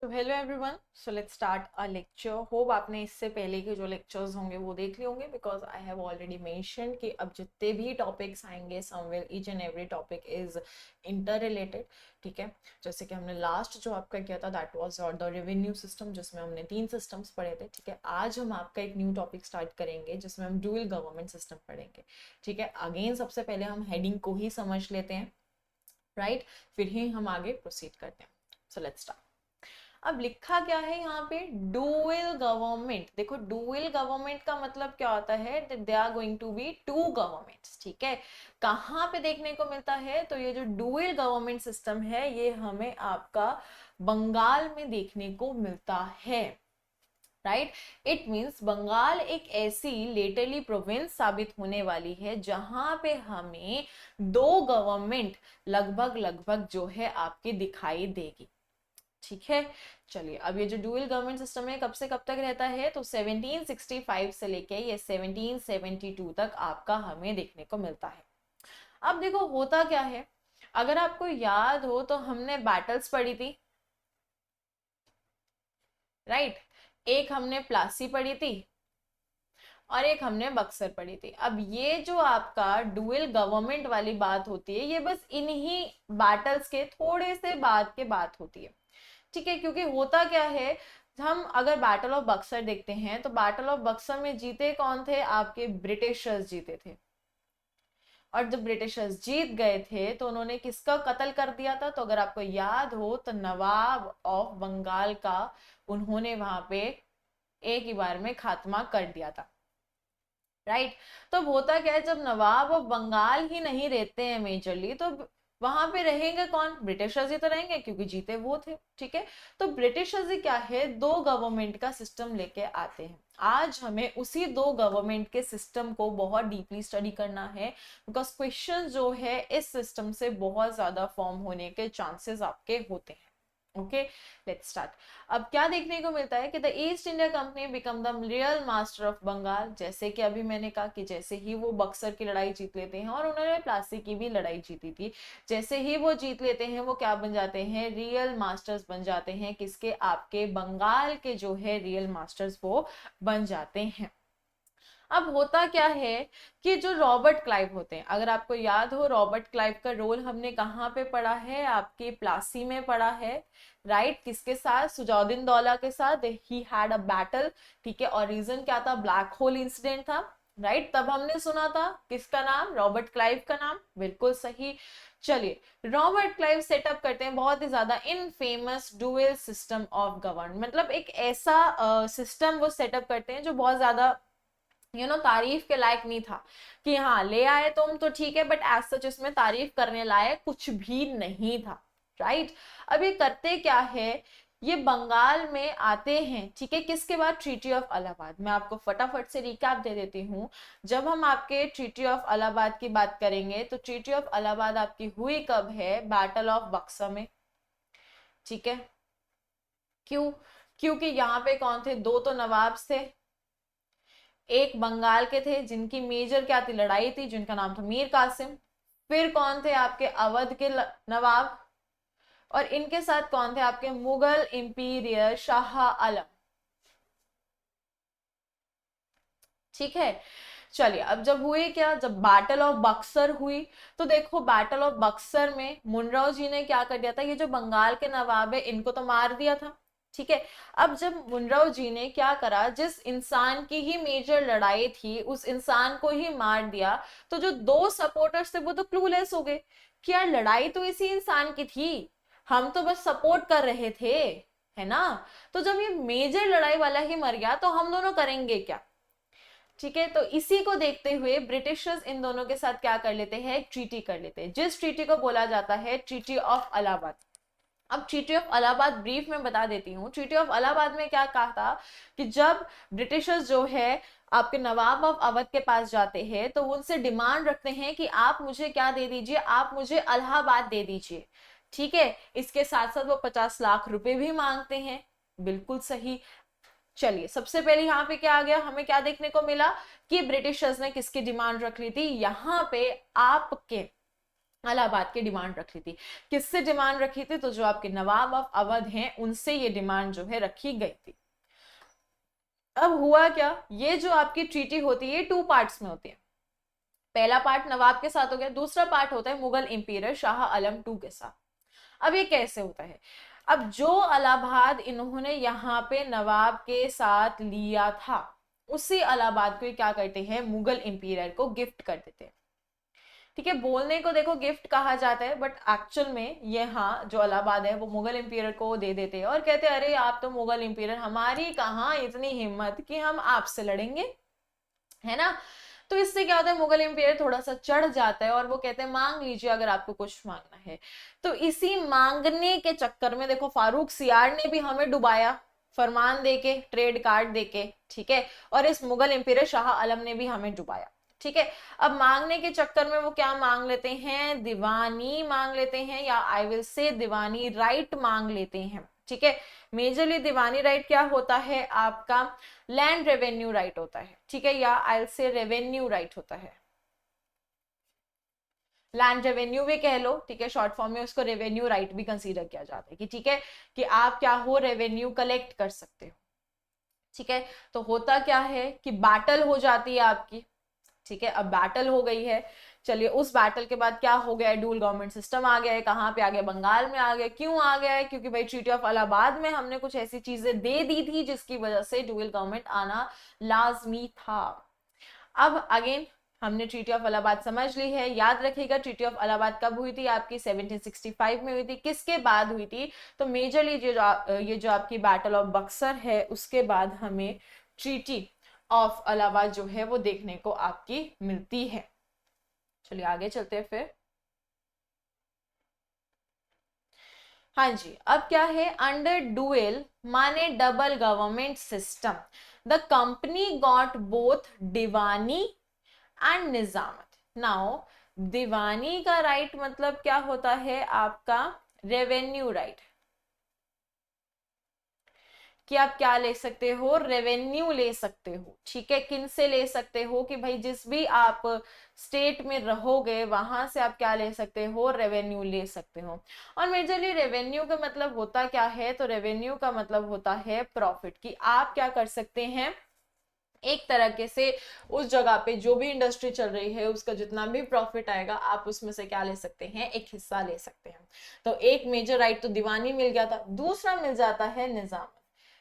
तो hello everyone, so let's start a lecture. Hope आपने इससे पहले के जो लेक्चर्स होंगे वो देख लिए होंगे, because I have already mention कि अब जितने भी टॉपिक्स आएंगे somewhere each and every topic is inter related. ठीक है, जैसे कि हमने लास्ट जो आपका किया था that was the revenue system, जिसमें हमने 3 सिस्टम्स पढ़े थे। ठीक है, आज हम आपका एक न्यू टॉपिक स्टार्ट करेंगे जिसमें हम ड्यूअल गवर्नमेंट सिस्टम पढ़ेंगे। ठीक है, अगेन सबसे पहले हम हेडिंग को ही समझ लेते हैं, राइट? फिर ही हम आगे प्रोसीड करते हैं। So let's start. अब लिखा क्या है यहाँ पे? Dual government. देखो, डुअल गवर्नमेंट का मतलब क्या होता है? They are going to be two governments. ठीक है, कहाँ पे देखने को मिलता है? तो ये जो डुअल गवर्नमेंट सिस्टम है ये हमें आपका बंगाल में देखने को मिलता है, राइट? इट मीन्स बंगाल एक ऐसी लेटरली प्रोविंस साबित होने वाली है जहां पे हमें दो गवर्नमेंट लगभग लगभग जो है आपकी दिखाई देगी। ठीक है, चलिए अब ये जो डुअल गवर्नमेंट सिस्टम है कब से कब तक रहता है? तो 1765 से लेके ये 1772 तक आपका हमें देखने को मिलता है। अब देखो होता क्या है, अगर आपको याद हो तो हमने बैटल्स पढ़ी थी, राइट? एक हमने प्लासी पढ़ी थी और एक हमने बक्सर पढ़ी थी। अब ये जो आपका डुअल गवर्नमेंट वाली बात होती है ये बस इन्हीं बैटल्स के थोड़े से बाद के बात होती है। ठीक है, क्योंकि होता क्या है, हम अगर बैटल ऑफ बक्सर देखते हैं तो बैटल ऑफ बक्सर में जीते कौन थे? आपके ब्रिटिशर्स जीते थे। और जब ब्रिटिशर्स जीत गए थे तो उन्होंने किसका कत्ल कर दिया था? तो अगर आपको याद हो तो नवाब ऑफ बंगाल का उन्होंने वहां पे एक ही बार में खात्मा कर दिया था, राइट? तो अब होता क्या है, जब नवाब ऑफ बंगाल ही नहीं रहते हैं मेजरली, तो वहां पे रहेंगे कौन? ब्रिटिशर्स ही तो रहेंगे, क्योंकि जीते वो थे। ठीक है, तो ब्रिटिशर्स ही क्या है, दो गवर्नमेंट का सिस्टम लेके आते हैं। आज हमें उसी दो गवर्नमेंट के सिस्टम को बहुत डीपली स्टडी करना है, बिकॉज क्वेश्चन जो है इस सिस्टम से बहुत ज्यादा फॉर्म होने के चांसेस आपके होते हैं। Okay, let's start. अब क्या देखने को मिलता है कि the East India Company become the real master of Bengal. जैसे कि अभी मैंने कहा कि जैसे ही वो बक्सर की लड़ाई जीत लेते हैं, और उन्होंने प्लासी की भी लड़ाई जीती थी, जैसे ही वो जीत लेते हैं वो क्या बन जाते हैं? रियल मास्टर्स बन जाते हैं। किसके? आपके बंगाल के जो है रियल मास्टर्स वो बन जाते हैं। अब होता क्या है कि जो रॉबर्ट क्लाइव होते हैं, अगर आपको याद हो रॉबर्ट क्लाइव का रोल हमने कहाँ पे पढ़ा है? आपके प्लासी में पढ़ा है, राइट? किसके साथ? सुजाउद्दीन दौला के साथ ही हैड अ बैटल। ठीक है, और रीजन क्या था? ब्लैक होल इंसिडेंट था, राइट? तब हमने सुना था किसका नाम? रॉबर्ट क्लाइव का नाम, बिल्कुल सही। चलिए, रॉबर्ट क्लाइव सेटअप करते हैं बहुत ही ज्यादा infamous dual system of government, मतलब एक ऐसा सिस्टम वो सेटअप करते हैं जो बहुत ज्यादा तारीफ के लायक नहीं था। कि हाँ ले आए तुम तो ठीक है, बट एज सच इसमें तारीफ करने लायक कुछ भी नहीं था, राइट? अब ये करते क्या है, ये बंगाल में आते हैं, ठीक है? किसके बाद? Treaty of Allahabad. मैं आपको फटाफट से रिकैप दे देती हूँ। जब हम आपके ट्रीटी ऑफ इलाहाबाद की बात करेंगे तो ट्रीटी ऑफ इलाहाबाद आपकी हुई कब है? बैटल ऑफ बक्सर में। ठीक है, क्यों? क्योंकि यहाँ पे कौन थे? दो तो नवाब थे, एक बंगाल के थे जिनकी मेजर क्या थी? लड़ाई थी, जिनका नाम था मीर कासिम। फिर कौन थे? आपके अवध के नवाब। और इनके साथ कौन थे? आपके मुगल इंपीरियर शाह आलम। ठीक है, चलिए अब जब हुई क्या, जब बैटल ऑफ बक्सर हुई, तो देखो बैटल ऑफ बक्सर में मुनरो जी ने क्या कर दिया था? ये जो बंगाल के नवाब है इनको तो मार दिया था। ठीक है, अब जब मुनरो जी ने क्या करा, जिस इंसान की ही मेजर लड़ाई थी उस इंसान को ही मार दिया, तो जो दो सपोर्टर्स थे वो तो क्लूलेस हो गए कि यार लड़ाई तो इसी इंसान की थी, हम तो बस सपोर्ट कर रहे थे, है ना? तो जब ये मेजर लड़ाई वाला ही मर गया तो हम दोनों करेंगे क्या? ठीक है, तो इसी को देखते हुए ब्रिटिशर्स इन दोनों के साथ क्या कर लेते हैं? एक ट्रीटी कर लेते हैं, जिस ट्रीटी को बोला जाता है ट्रीटी ऑफ इलाहाबाद। अब ट्रीटी ऑफ इलाहाबाद ब्रीफ में बता देती हूँ। ट्रीटी ऑफ इलाहाबाद में क्या कहा था कि जब ब्रिटिशर्स जो है आपके नवाब ऑफ अवध के पास जाते हैं तो उनसे डिमांड रखते हैं कि आप मुझे क्या दे दीजिए? आप मुझे इलाहाबाद दे दीजिए। ठीक है, इसके साथ साथ वो 50 लाख रुपए भी मांगते हैं, बिल्कुल सही। चलिए, सबसे पहले यहाँ पे क्या आ गया, हमें क्या देखने को मिला कि ब्रिटिशर्स ने किसकी डिमांड रख ली थी? यहाँ पे आपके इलाहाबाद की डिमांड रखी थी। किससे डिमांड रखी थी? तो जो आपके नवाब ऑफ अवध हैं उनसे ये डिमांड जो है रखी गई थी। अब हुआ क्या, ये जो आपकी ट्रीटी होती है 2 पार्ट्स में होती है। पहला पार्ट नवाब के साथ हो गया, दूसरा पार्ट होता है मुगल इंपीरियर शाह आलम 2 के साथ। अब ये कैसे होता है? अब जो इलाहाबाद इन्होंने यहाँ पे नवाब के साथ लिया था, उसी इलाहाबाद को क्या करते हैं, मुगल इंपीरियर को गिफ्ट कर देते हैं। ठीक है, बोलने को देखो गिफ्ट कहा जाता है, बट एक्चुअल में ये हाँ जो इलाहाबाद है वो मुगल इंपीरियर को दे देते हैं और कहते हैं अरे आप तो मुगल इंपीरियर, हमारी कहाँ इतनी हिम्मत कि हम आपसे लड़ेंगे, है ना। तो इससे क्या होता है, मुगल इंपीरियर थोड़ा सा चढ़ जाता है और वो कहते हैं मांग लीजिए अगर आपको कुछ मांगना है। तो इसी मांगने के चक्कर में देखो फारूक सियार ने भी हमें डुबाया, फरमान देके, ट्रेड कार्ड देके, ठीक है, और इस मुगल इंपीरियर शाह आलम ने भी हमें डुबाया। ठीक है, अब मांगने के चक्कर में वो क्या मांग लेते हैं, दीवानी मांग लेते हैं, या I will say Deewani right मांग लेते हैं। ठीक है, मेजरली दीवानी राइट क्या होता है आपका, लैंड रेवेन्यू राइट होता है। ठीक है, या आई से रेवेन्यू राइट होता है, लैंड रेवेन्यू भी कह लो। ठीक है, शॉर्ट फॉर्म में उसको रेवेन्यू राइट भी कंसीडर किया जाता है कि ठीक है कि आप क्या हो, रेवेन्यू कलेक्ट कर सकते हो। ठीक है, तो होता क्या है कि बैटल हो जाती है आपकी। ठीक है, अब बैटल हो गई है, चलिए उस बैटल के बाद क्या हो गया है, डुअल गवर्नमेंट सिस्टम आ गया है। कहाँ पे आ गया, बंगाल में आ गया। क्यों आ गया है, क्योंकि भाई ट्रीटी ऑफ इलाहाबाद में हमने कुछ ऐसी चीजें दे दी थी जिसकी वजह से डुअल गवर्नमेंट आना लाजमी था। अब अगेन हमने ट्रीटी ऑफ इलाहाबाद समझ ली है। याद रखिएगा ट्रीटी ऑफ इलाहाबाद कब हुई थी आपकी, 1765 में हुई थी। किसके बाद हुई थी, तो मेजरली ये जो आपकी बैटल ऑफ बक्सर है उसके बाद हमें ट्रीटी ऑफ इलाहाबाद जो है वो देखने को आपकी मिलती है। चलिए आगे चलते हैं फिर। हाँ जी, अब क्या है, अंडर डुअल माने double government system, the company got both diwani and nizamat. Now diwani का राइट मतलब क्या होता है आपका, रेवेन्यू राइट, कि आप क्या ले सकते हो, रेवेन्यू ले सकते हो। ठीक है, किन से ले सकते हो, कि भाई जिस भी आप स्टेट में रहोगे वहां से आप क्या ले सकते हो, रेवेन्यू ले सकते हो। और मेजरली रेवेन्यू का मतलब होता क्या है, तो रेवेन्यू का मतलब होता है प्रॉफिट, कि आप क्या कर सकते हैं, एक तरह से उस जगह पे जो भी इंडस्ट्री चल रही है उसका जितना भी प्रॉफिट आएगा आप उसमें से क्या ले सकते हैं, एक हिस्सा ले सकते हैं। तो एक मेजर राइट तो दीवानी मिल गया था, दूसरा मिल जाता है निजामत।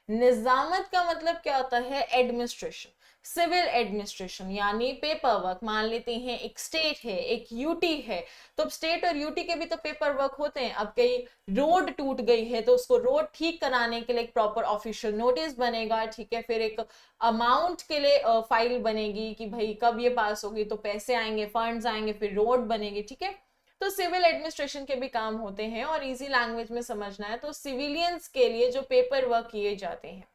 निजामत का मतलब क्या होता है, एडमिनिस्ट्रेशन, सिविल एडमिनिस्ट्रेशन, यानी पेपर वर्क। मान लेते हैं एक स्टेट है, एक यूटी है, तो स्टेट और यूटी के भी तो पेपर वर्क होते हैं। अब कहीं रोड टूट गई है तो उसको रोड ठीक कराने के लिए एक प्रॉपर ऑफिशियल नोटिस बनेगा। ठीक है, फिर एक अमाउंट के लिए फाइल बनेगी कि भाई कब ये पास होगी तो पैसे आएंगे, फंड्स आएंगे, फिर रोड बनेगी। ठीक है, तो सिविल एडमिनिस्ट्रेशन के भी काम होते हैं। और इजी लैंग्वेज में समझना है तो सिविलियंस के लिए जो पेपर वर्क किए जाते हैं।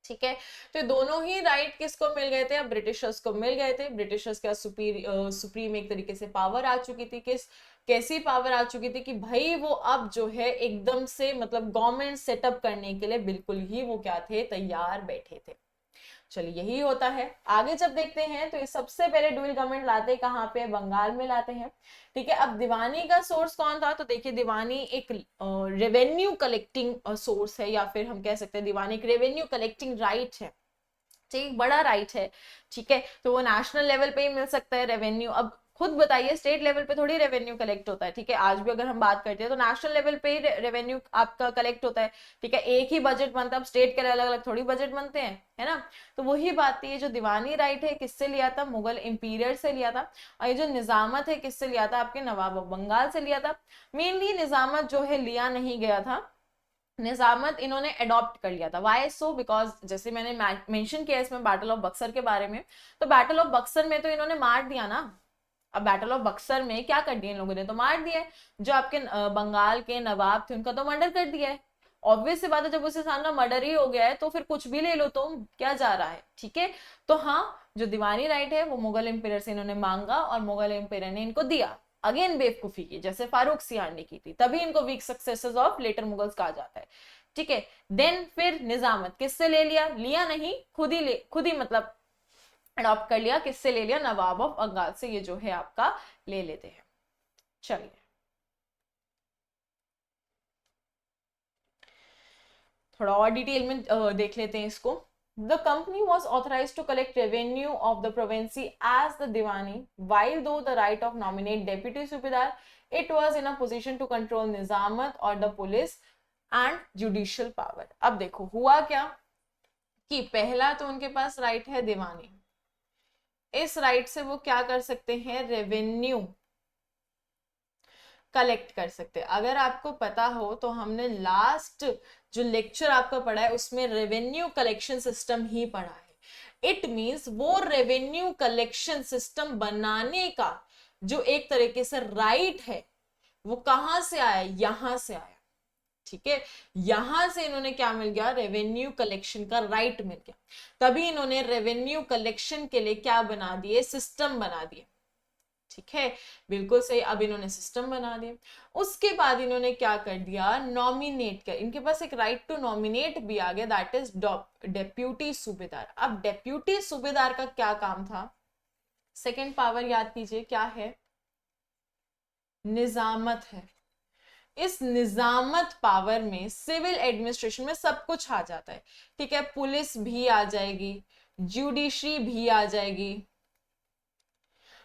ठीक है, तो दोनों ही राइट किसको मिल गए थे, अब ब्रिटिशर्स को मिल गए थे। ब्रिटिशर्स का सुप्रीम एक तरीके से पावर आ चुकी थी। कैसी पावर आ चुकी थी कि भाई वो अब जो है एकदम से मतलब गवर्नमेंट सेटअप करने के लिए बिल्कुल ही वो क्या थे, तैयार बैठे थे। चलिए यही होता है। आगे जब देखते हैं तो ये सबसे पहले डुअल गवर्नमेंट लाते कहाँ पे, बंगाल में लाते हैं। ठीक है, अब दीवानी का सोर्स कौन था, तो देखिए दीवानी एक रेवेन्यू कलेक्टिंग सोर्स है, या फिर हम कह सकते हैं दीवानी एक रेवेन्यू कलेक्टिंग राइट है। ठीक, बड़ा राइट है। ठीक है, तो वो नेशनल लेवल पे ही मिल सकता है रेवेन्यू। अब खुद बताइए स्टेट लेवल पे थोड़ी रेवेन्यू कलेक्ट होता है। ठीक है, आज भी अगर हम बात करते हैं तो नेशनल लेवल पे ही रेवेन्यू आपका कलेक्ट होता है। ठीक है, एक ही बजट बनता है, अब स्टेट के अलग अलग थोड़ी बजट बनते हैं, है ना। तो वही बात थी, ये जो दीवानी राइट है किससे लिया था, मुगल इंपीरियर से लिया था। और ये जो निजामत है किससे लिया था, आपके नवाब ऑफ बंगाल से लिया था। मेनली निजामत जो है लिया नहीं गया था, निजामत इन्होंने अडॉप्ट कर लिया था। वाई सो, बिकॉज जैसे मैंने मेंशन किया इसमें बैटल ऑफ बक्सर के बारे में, तो बैटल ऑफ बक्सर में तो इन्होंने मार दिया ना। अब बैटल ऑफ बक्सर में क्या कर दिया इन लोगों ने, तो मार दिया है। जो आपके बंगाल के नवाब थे उनका तो मर्डर कर दिया है। ऑब्वियस सी बात है, जब उस इंसान का मर्डर ही हो गया है तो फिर कुछ भी ले लो तो क्या जा रहा है। ठीक है, तो हाँ जो दीवानी राइट है वो मुगल एम्पायर से इन्होंने मांगा और मुगल एम्पायर ने इनको दिया। अगेन बेवकूफी की, जैसे फारूक सियार ने की थी, तभी इनको weak successors of later Mughals कहा जाता है। ठीक है, देन फिर निजामत किससे ले लिया, लिया नहीं, खुद ही मतलब अडॉप्ट कर लिया। किससे ले लिया, नवाब ऑफ बंगाल से ये जो है आपका ले लेते हैं। चलिए थोड़ा और डिटेल में देख लेते हैं इसको। The company was authorized to collect revenue of the province as the Diwani, while though the right of nominate deputy subedar, it was in a position to control निजामत और the police and judicial power। अब देखो हुआ क्या कि पहला तो उनके पास right है दीवानी, इस राइट से वो क्या कर सकते हैं, रेवेन्यू कलेक्ट कर सकते हैं। अगर आपको पता हो तो हमने लास्ट जो लेक्चर आपका पढ़ा है उसमें रेवेन्यू कलेक्शन सिस्टम ही पढ़ा है। इट मींस वो रेवेन्यू कलेक्शन सिस्टम बनाने का जो एक तरीके से राइट है वो कहां से आया, यहां से आया। ठीक है, यहां से इन्होंने क्या मिल गया, रेवेन्यू कलेक्शन का राइट मिल गया। तभी इन्होंने रेवेन्यू कलेक्शन के लिए क्या बना दिए, सिस्टम बना दिए। ठीक है, बिल्कुल सही। अब इन्होंने सिस्टम बना दिया, उसके बाद इन्होंने क्या कर दिया, नॉमिनेट कर, इनके पास एक राइट टू नॉमिनेट भी आ गया, दैट इज डेप्यूटी सूबेदार। अब डेप्यूटी सूबेदार का क्या काम था, सेकंड पावर याद कीजिए क्या है, निजामत है। इस निजामत पावर में सिविल एडमिनिस्ट्रेशन में सब कुछ आ जाता है। ठीक है, पुलिस भी आ जाएगी, जुडिशरी भी आ जाएगी,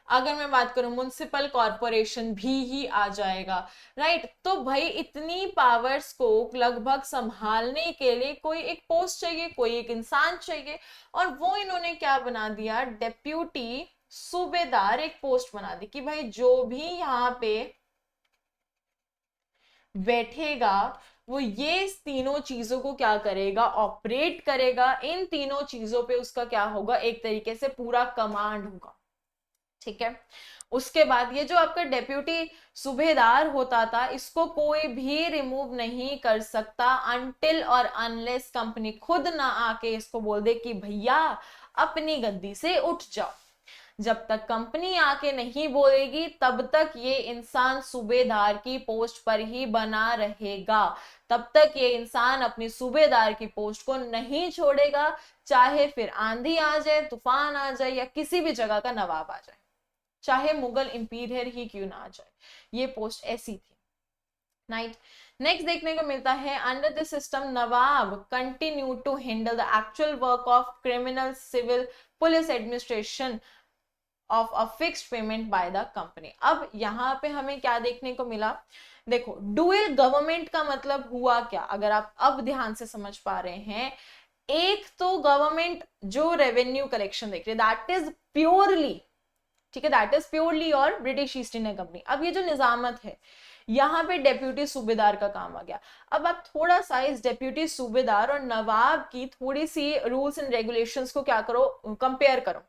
अगर मैं बात करूं म्युनिसिपल कॉरपोरेशन भी ही आ जाएगा। राइट, तो भाई इतनी पावर्स को लगभग संभालने के लिए कोई एक पोस्ट चाहिए, कोई एक इंसान चाहिए, और वो इन्होंने क्या बना दिया, डेप्यूटी सूबेदार एक पोस्ट बना दी कि भाई जो भी यहाँ पे बैठेगा वो ये तीनों चीजों को क्या करेगा, ऑपरेट करेगा। इन तीनों चीजों पे उसका क्या होगा, एक तरीके से पूरा कमांड होगा। ठीक है, उसके बाद ये जो आपका डेप्यूटी सूबेदार होता था, इसको कोई भी रिमूव नहीं कर सकता अनटिल और अनलेस कंपनी खुद ना आके इसको बोल दे कि भैया अपनी गद्दी से उठ जाओ। जब तक कंपनी आके नहीं बोलेगी तब तक ये इंसान सूबेदार की पोस्ट पर ही बना रहेगा, तब तक ये इंसान अपनी सूबेदार की पोस्ट को नहीं छोड़ेगा, चाहे फिर आंधी आ जाए, तूफान आ जाए, या किसी भी जगह का नवाब आ जाए, चाहे मुगल इंपीरियर ही क्यों ना आ जाए, ये पोस्ट ऐसी थी। राइट, नेक्स्ट देखने को मिलता है, under this system nawab continue to handle the actual work of criminal civil police administration of a fixed payment by the company. अब यहां पे हमें क्या देखने को मिला, देखो डुअल गवर्नमेंट का मतलब हुआ क्या, अगर आप अब ध्यान से समझ पा रहे हैं, एक तो गवर्नमेंट जो रेवेन्यू कलेक्शन देख रही है दैट इज प्योरली, ठीक है, दैट इज प्योरली और ब्रिटिश ईस्ट इंडिया कंपनी। अब ये जो निजामत है यहाँ पे डेप्यूटी सूबेदार का काम आ गया। अब आप थोड़ा सा इस डेप्यूटी सूबेदार और नवाब की थोड़ी सी रूल्स एंड रेगुलेशंस को क्या करो, कंपेयर करो,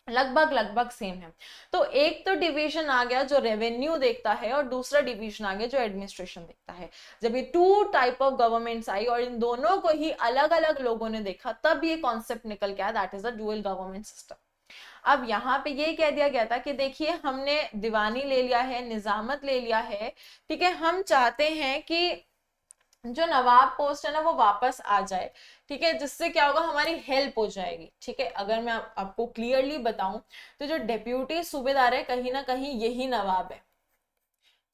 लगभग लगभग सेम है। तो एक तो डिवीजन आ गया जो रेवेन्यू देखता है और दूसरा डिवीजन आ गया जो एडमिनिस्ट्रेशन देखता है। जब ये टू टाइप ऑफ गवर्नमेंट्स आई और इन दोनों को ही अलग अलग लोगों ने देखा, तब ये कॉन्सेप्ट निकल गया, that is the dual government system. अब यहाँ पे ये कह दिया गया था कि देखिए हमने दीवानी ले लिया है, निजामत ले लिया है, ठीक है, हम चाहते हैं कि जो नवाब पोस्ट है ना वो वापस आ जाए। ठीक है, जिससे क्या होगा, हमारी हेल्प हो जाएगी। ठीक है, अगर मैं आपको क्लियरली बताऊं तो जो डेप्यूटी सूबेदार है कहीं ना कहीं यही नवाब है।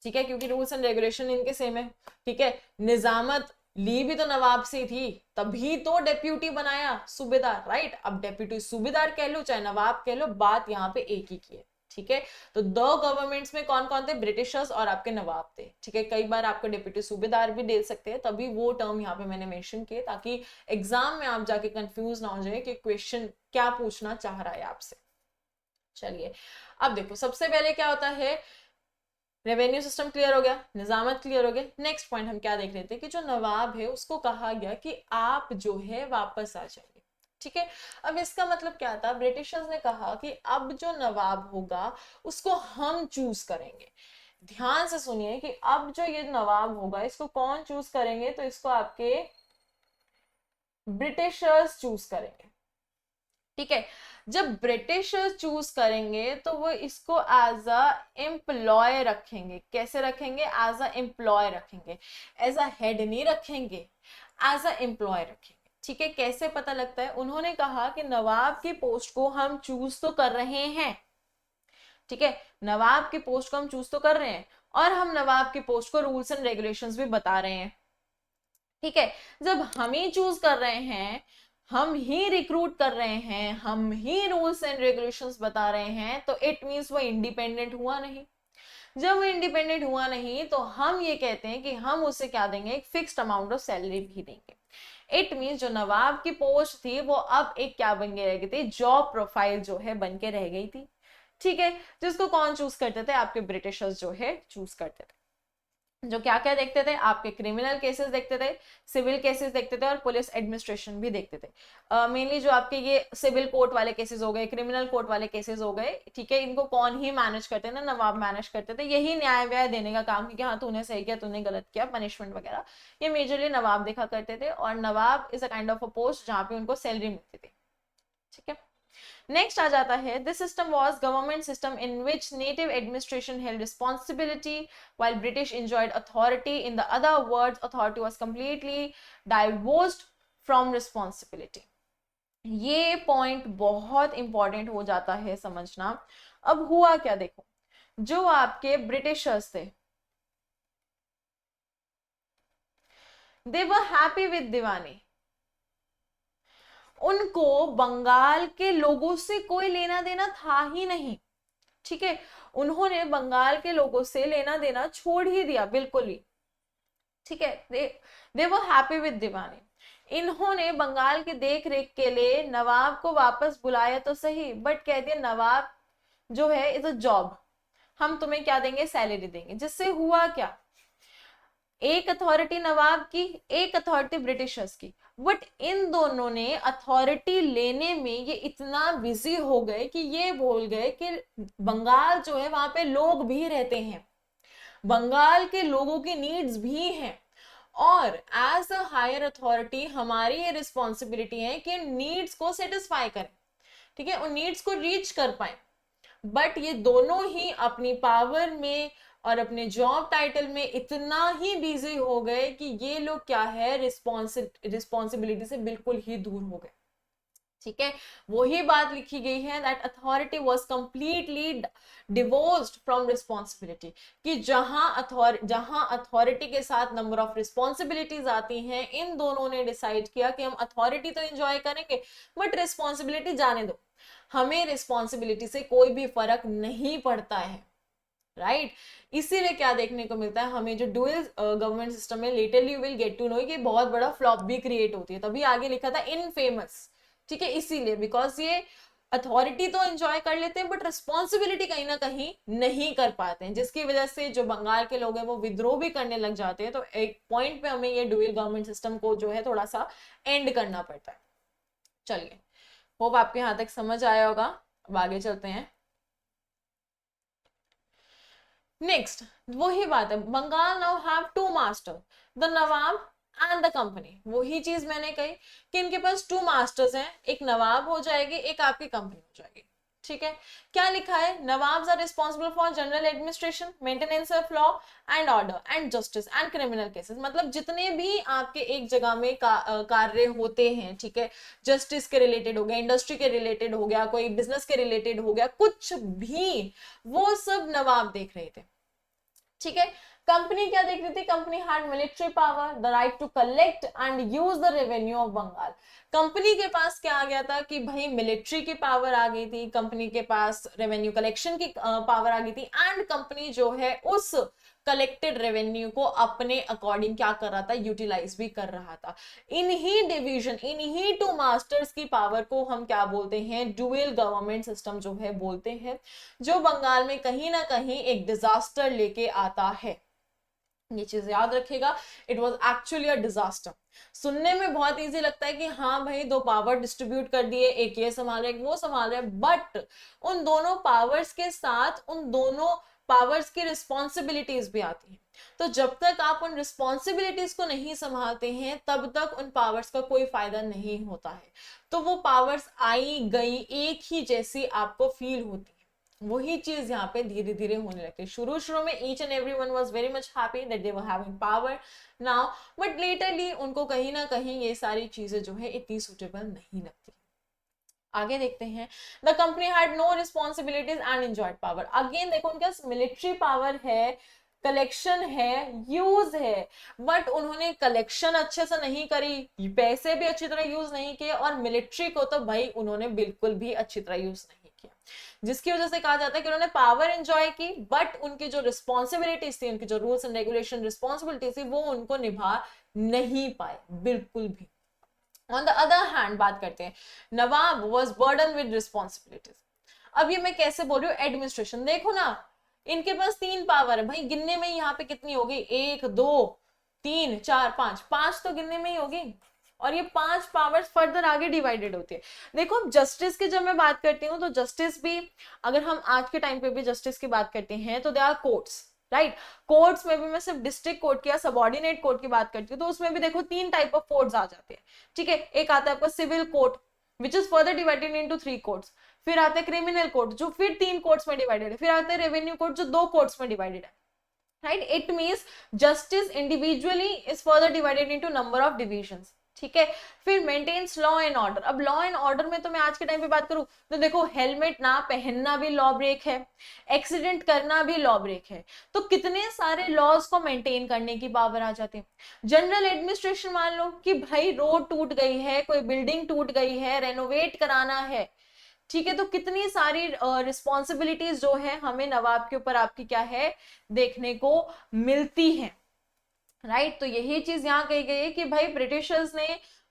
ठीक है, क्योंकि रूल्स एंड रेगुलेशन इनके सेम है। ठीक है, निजामत ली भी तो नवाब से थी, तभी तो डेप्यूटी बनाया सूबेदार। राइट, अब डेप्यूटी सूबेदार कह लो चाहे नवाब कह लो, बात यहाँ पे एक ही की है। ठीक है, तो दो गवर्नमेंट्स में कौन कौन थे, ब्रिटिशर्स और आपके नवाब थे। ठीक है, कई बार आपको डिप्यूटी सूबेदार भी दे सकते हैं, तभी वो टर्म यहाँ पे मैंने मेंशन किए ताकि एग्जाम में आप जाके कंफ्यूज ना हो जाए कि क्वेश्चन क्या पूछना चाह रहा है आपसे। चलिए, अब देखो सबसे पहले क्या होता है, रेवेन्यू सिस्टम क्लियर हो गया, निजामत क्लियर हो गया। नेक्स्ट पॉइंट हम क्या देख रहे थे कि जो नवाब है उसको कहा गया कि आप जो है वापस आ जाइए। ठीक है, अब इसका मतलब क्या था, ब्रिटिशर्स ने कहा कि अब जो नवाब होगा उसको हम चूज करेंगे। ध्यान से सुनिए कि अब जो ये नवाब होगा इसको कौन चूज करेंगे, तो इसको आपके ब्रिटिशर्स चूज करेंगे। ठीक है, जब ब्रिटिशर्स चूज करेंगे तो वो इसको एज अ एम्प्लॉय रखेंगे। कैसे रखेंगे, एज अ एम्प्लॉय रखेंगे, एज अ हेड नहीं रखेंगे, एज अ एम्प्लॉय रखेंगे। ठीक है, कैसे पता लगता है, उन्होंने कहा कि नवाब की पोस्ट को हम चूज तो कर रहे हैं। ठीक है, नवाब की पोस्ट को हम चूज तो कर रहे हैं, और हम नवाब की पोस्ट को रूल्स एंड रेगुलेशंस भी बता रहे हैं। ठीक है, जब हम ही चूज कर रहे हैं, हम ही रिक्रूट कर रहे हैं, हम ही रूल्स एंड रेगुलेशंस बता रहे हैं, तो इट मीन्स वो इंडिपेंडेंट हुआ नहीं। जब वो इंडिपेंडेंट हुआ नहीं तो हम ये कहते हैं कि हम उसे क्या देंगे, एक फिक्स्ड अमाउंट ऑफ सैलरी भी देंगे। इट मीन्स जो नवाब की पोस्ट थी वो अब एक क्या बन के रह गई थी, जॉब प्रोफाइल जो है बन के रह गई थी। ठीक है, जिसको कौन चूज करते थे, आपके ब्रिटिशर्स जो है चूज करते थे। जो क्या क्या देखते थे, आपके क्रिमिनल केसेस देखते थे, सिविल केसेस देखते थे और पुलिस एडमिनिस्ट्रेशन भी देखते थे। मेनली जो आपके ये सिविल कोर्ट वाले केसेस हो गए, क्रिमिनल कोर्ट वाले केसेस हो गए, ठीक है, इनको कौन ही मैनेज करते थे, नवाब मैनेज करते थे। यही न्याय व्याय देने का काम कि हाँ तूने सही किया, तूने गलत किया, पनिशमेंट वगैरह, ये मेजरली नवाब देखा करते थे। और nawab is a kind of a post जहाँ पे उनको सैलरी मिलती थी। ठीक है, नेक्स्ट आ जाता है, this system was government system in which native administration held responsibility while British enjoyed authority. In the other words, authority was completely divorced from responsibility. ये पॉइंट बहुत इंपॉर्टेंट हो जाता है समझना। अब हुआ क्या, देखो, जो आपके ब्रिटिशर्स थे, दे वर हैप्पी विद दीवानी। उनको बंगाल के लोगों से कोई लेना देना था ही नहीं। ठीक है, उन्होंने बंगाल के लोगों से लेना देना छोड़ ही दिया बिल्कुल ही। ठीक है, दे वर हैप्पी विद दीवानी। इन्होंने बंगाल की देख रेख के लिए नवाब को वापस बुलाया तो सही, बट कह दिया नवाब जो है इज अ जॉब, हम तुम्हें क्या देंगे, सैलरी देंगे। जिससे हुआ क्या, एक अथॉरिटी नवाब की, एक अथॉरिटी ब्रिटिशर्स की। बट इन दोनों ने अथॉरिटी लेने में ये इतना बिजी हो गए कि ये भूल गए कि बंगाल जो है वहां पे लोग भी रहते हैं, बंगाल के लोगों की नीड्स भी हैं, और एज अ हायर अथॉरिटी हमारी ये रिस्पॉन्सिबिलिटी है कि नीड्स को सेटिस्फाई करें। ठीक है, उन नीड्स को रीच कर पाए। बट ये दोनों ही अपनी पावर में और अपने जॉब टाइटल में इतना ही बिजी हो गए कि ये लोग क्या है, रिस्पॉन्सिबिलिटी से बिल्कुल ही दूर हो गए। ठीक है, वही बात लिखी गई है, that authority was completely divorced from responsibility. कि जहां अथॉरिटी के साथ नंबर ऑफ रिस्पॉन्सिबिलिटीज आती हैं, इन दोनों ने डिसाइड किया कि हम अथॉरिटी तो एंजॉय करेंगे बट रिस्पॉन्सिबिलिटी जाने दो, हमें रिस्पॉन्सिबिलिटी से कोई भी फर्क नहीं पड़ता है। राइट, इसीलिए क्या देखने को मिलता है, हमें जो डुअल गवर्नमेंट सिस्टम है, latterly you will get to know कि बहुत बड़ा फ्लॉप भी क्रिएट होती है। तभी आगे लिखा था इनफेमस। ठीक है, इसीलिए बिकॉज ये अथॉरिटी तो एंजॉय कर लेते हैं बट रिस्पॉन्सिबिलिटी कहीं ना कहीं नहीं कर पाते हैं, जिसकी वजह से जो बंगाल के लोग हैं वो विद्रोह भी करने लग जाते हैं। तो एक पॉइंट पे हमें ये डुअल गवर्नमेंट सिस्टम को जो है थोड़ा सा एंड करना पड़ता है। चलिए, होप आपके यहाँ तक समझ आया होगा। अब आगे चलते हैं। नेक्स्ट वही बात है, Bengal now have two master, the nawab and the company. वही चीज मैंने कही कि इनके पास टू मास्टर्स हैं, एक नवाब हो जाएगी, एक आपकी कंपनी हो जाएगी। ठीक है, क्या लिखा है, nawabs are responsible for general administration, maintenance of law and order and justice and criminal cases. मतलब जितने भी आपके एक जगह में कार्य होते हैं, ठीक है, जस्टिस के रिलेटेड हो गया, इंडस्ट्री के रिलेटेड हो गया, कोई बिजनेस के रिलेटेड हो गया, कुछ भी, वो सब नवाब देख रहे थे। ठीक है, कंपनी क्या देख रही थी, company had military power, the right to collect and use the revenue of Bengal. Company के पास क्या आ गया था कि भाई मिलिट्री की पावर आ गई थी, कंपनी के पास रेवेन्यू कलेक्शन की पावर आ गई थी, एंड कंपनी जो है उस कलेक्टेड रेवेन्यू को अपने अकॉर्डिंग क्या कर रहा था, यूटिलाइज भी कर रहा था। इन्हीं डिवीजन, इन्हीं टू मास्टर्स की पावर को हम क्या बोलते हैं, डुअल गवर्नमेंट सिस्टम जो है बोलते हैं, जो बंगाल में कहीं ना कहीं एक डिजास्टर लेके आता है। ये चीज याद रखेगा, it was actually a disaster. सुनने में बहुत इजी लगता है कि हाँ भाई दो पावर डिस्ट्रीब्यूट कर दिए, एक ये संभाल रहा है, एक वो संभाल रहा है, बट उन दोनों पावर्स के साथ उन दोनों पावर्स की रिस्पॉन्सिबिलिटीज भी आती हैं। तो जब तक आप उन रिस्पॉन्सिबिलिटीज को नहीं संभालते हैं तब तक उन पावर्स का कोई फायदा नहीं होता है। तो वो पावर्स आई गई एक ही जैसी आपको फील होती है। वही चीज यहाँ पे धीरे धीरे होने लगती है। शुरू शुरू में each and everyone was very much happy that they were having power now, but latterly उनको कहीं ना कहीं ये सारी चीजें जो है इतनी सुटेबल नहीं लगती। आगे देखते हैं, the company had no responsibilities and enjoyed power. Again देखो उनके पास मिलिट्री पावर है, कलेक्शन है, यूज है, बट उन्होंने कलेक्शन अच्छे से नहीं करी, पैसे भी अच्छी तरह यूज नहीं किए, और मिलिट्री को तो भाई उन्होंने बिल्कुल भी अच्छी तरह यूज नहीं किया, जिसकी वजह से कहा जाता है कि उन्होंने पावर एंजॉय की, बट उनकी जो रिस्पॉन्सिबिलिटीज थी, उनकी जो रूल्स एंड रेगुलेशन रिस्पॉन्सिबिलिटी थी, वो उनको निभा नहीं पाए बिल्कुल भी। ऑन द अदर हैंड बात करते हैं, नवाब वॉज बर्डन विद रिस्पॉन्सिबिलिटीज। अब ये मैं कैसे बोल रही हूँ, एडमिनिस्ट्रेशन देखो ना, इनके पास 3 पावर है भाई, गिनने में यहाँ पे कितनी होगी, 1 2 3 4 5, 5 तो गिनने में ही होगी, और ये 5 पावर्स फर्दर आगे डिवाइडेड होती है। देखो अब जस्टिस की जब मैं बात करती हूँ, तो जस्टिस भी, अगर हम आज के टाइम पे भी जस्टिस की बात करते हैं, तो they are courts, right. Courts में भी मैं सिर्फ डिस्ट्रिक्ट कोर्ट की या सबॉर्डिनेट कोर्ट की बात करती हूँ, तो उसमें भी देखो 3 टाइप ऑफ कोर्ट्स आ जाते हैं, ठीक है। एक आता है आपका civil court, which is further divided into 3 courts, फिर आता है क्रिमिनल कोर्ट जो फिर 3 कोर्ट्स में डिवाइडेड है, फिर आता है रेवेन्यू कोर्ट जो 2 कोर्ट्स में डिवाइडेड है, right. It means justice individually is further divided into number of divisions, ठीक है। फिर मेंटेन्स लॉ एंड ऑर्डर। अब लॉ एंड ऑर्डर में तो मैं आज के टाइम पे बात करूं, तो देखो हेलमेट ना पहनना भी लॉ ब्रेक है, एक्सीडेंट करना भी लॉ ब्रेक है, तो कितने सारे लॉज को मेंटेन करने की पावर आ जाती है। जनरल एडमिनिस्ट्रेशन, मान लो कि भाई रोड टूट गई है, कोई बिल्डिंग टूट गई है, रेनोवेट कराना है, ठीक है, तो कितनी सारी रिस्पॉन्सिबिलिटीज जो है हमें नवाब के ऊपर आपकी क्या है देखने को मिलती है, राइट। तो यही चीज यहाँ कही गई है कि भाई ब्रिटिशर्स ने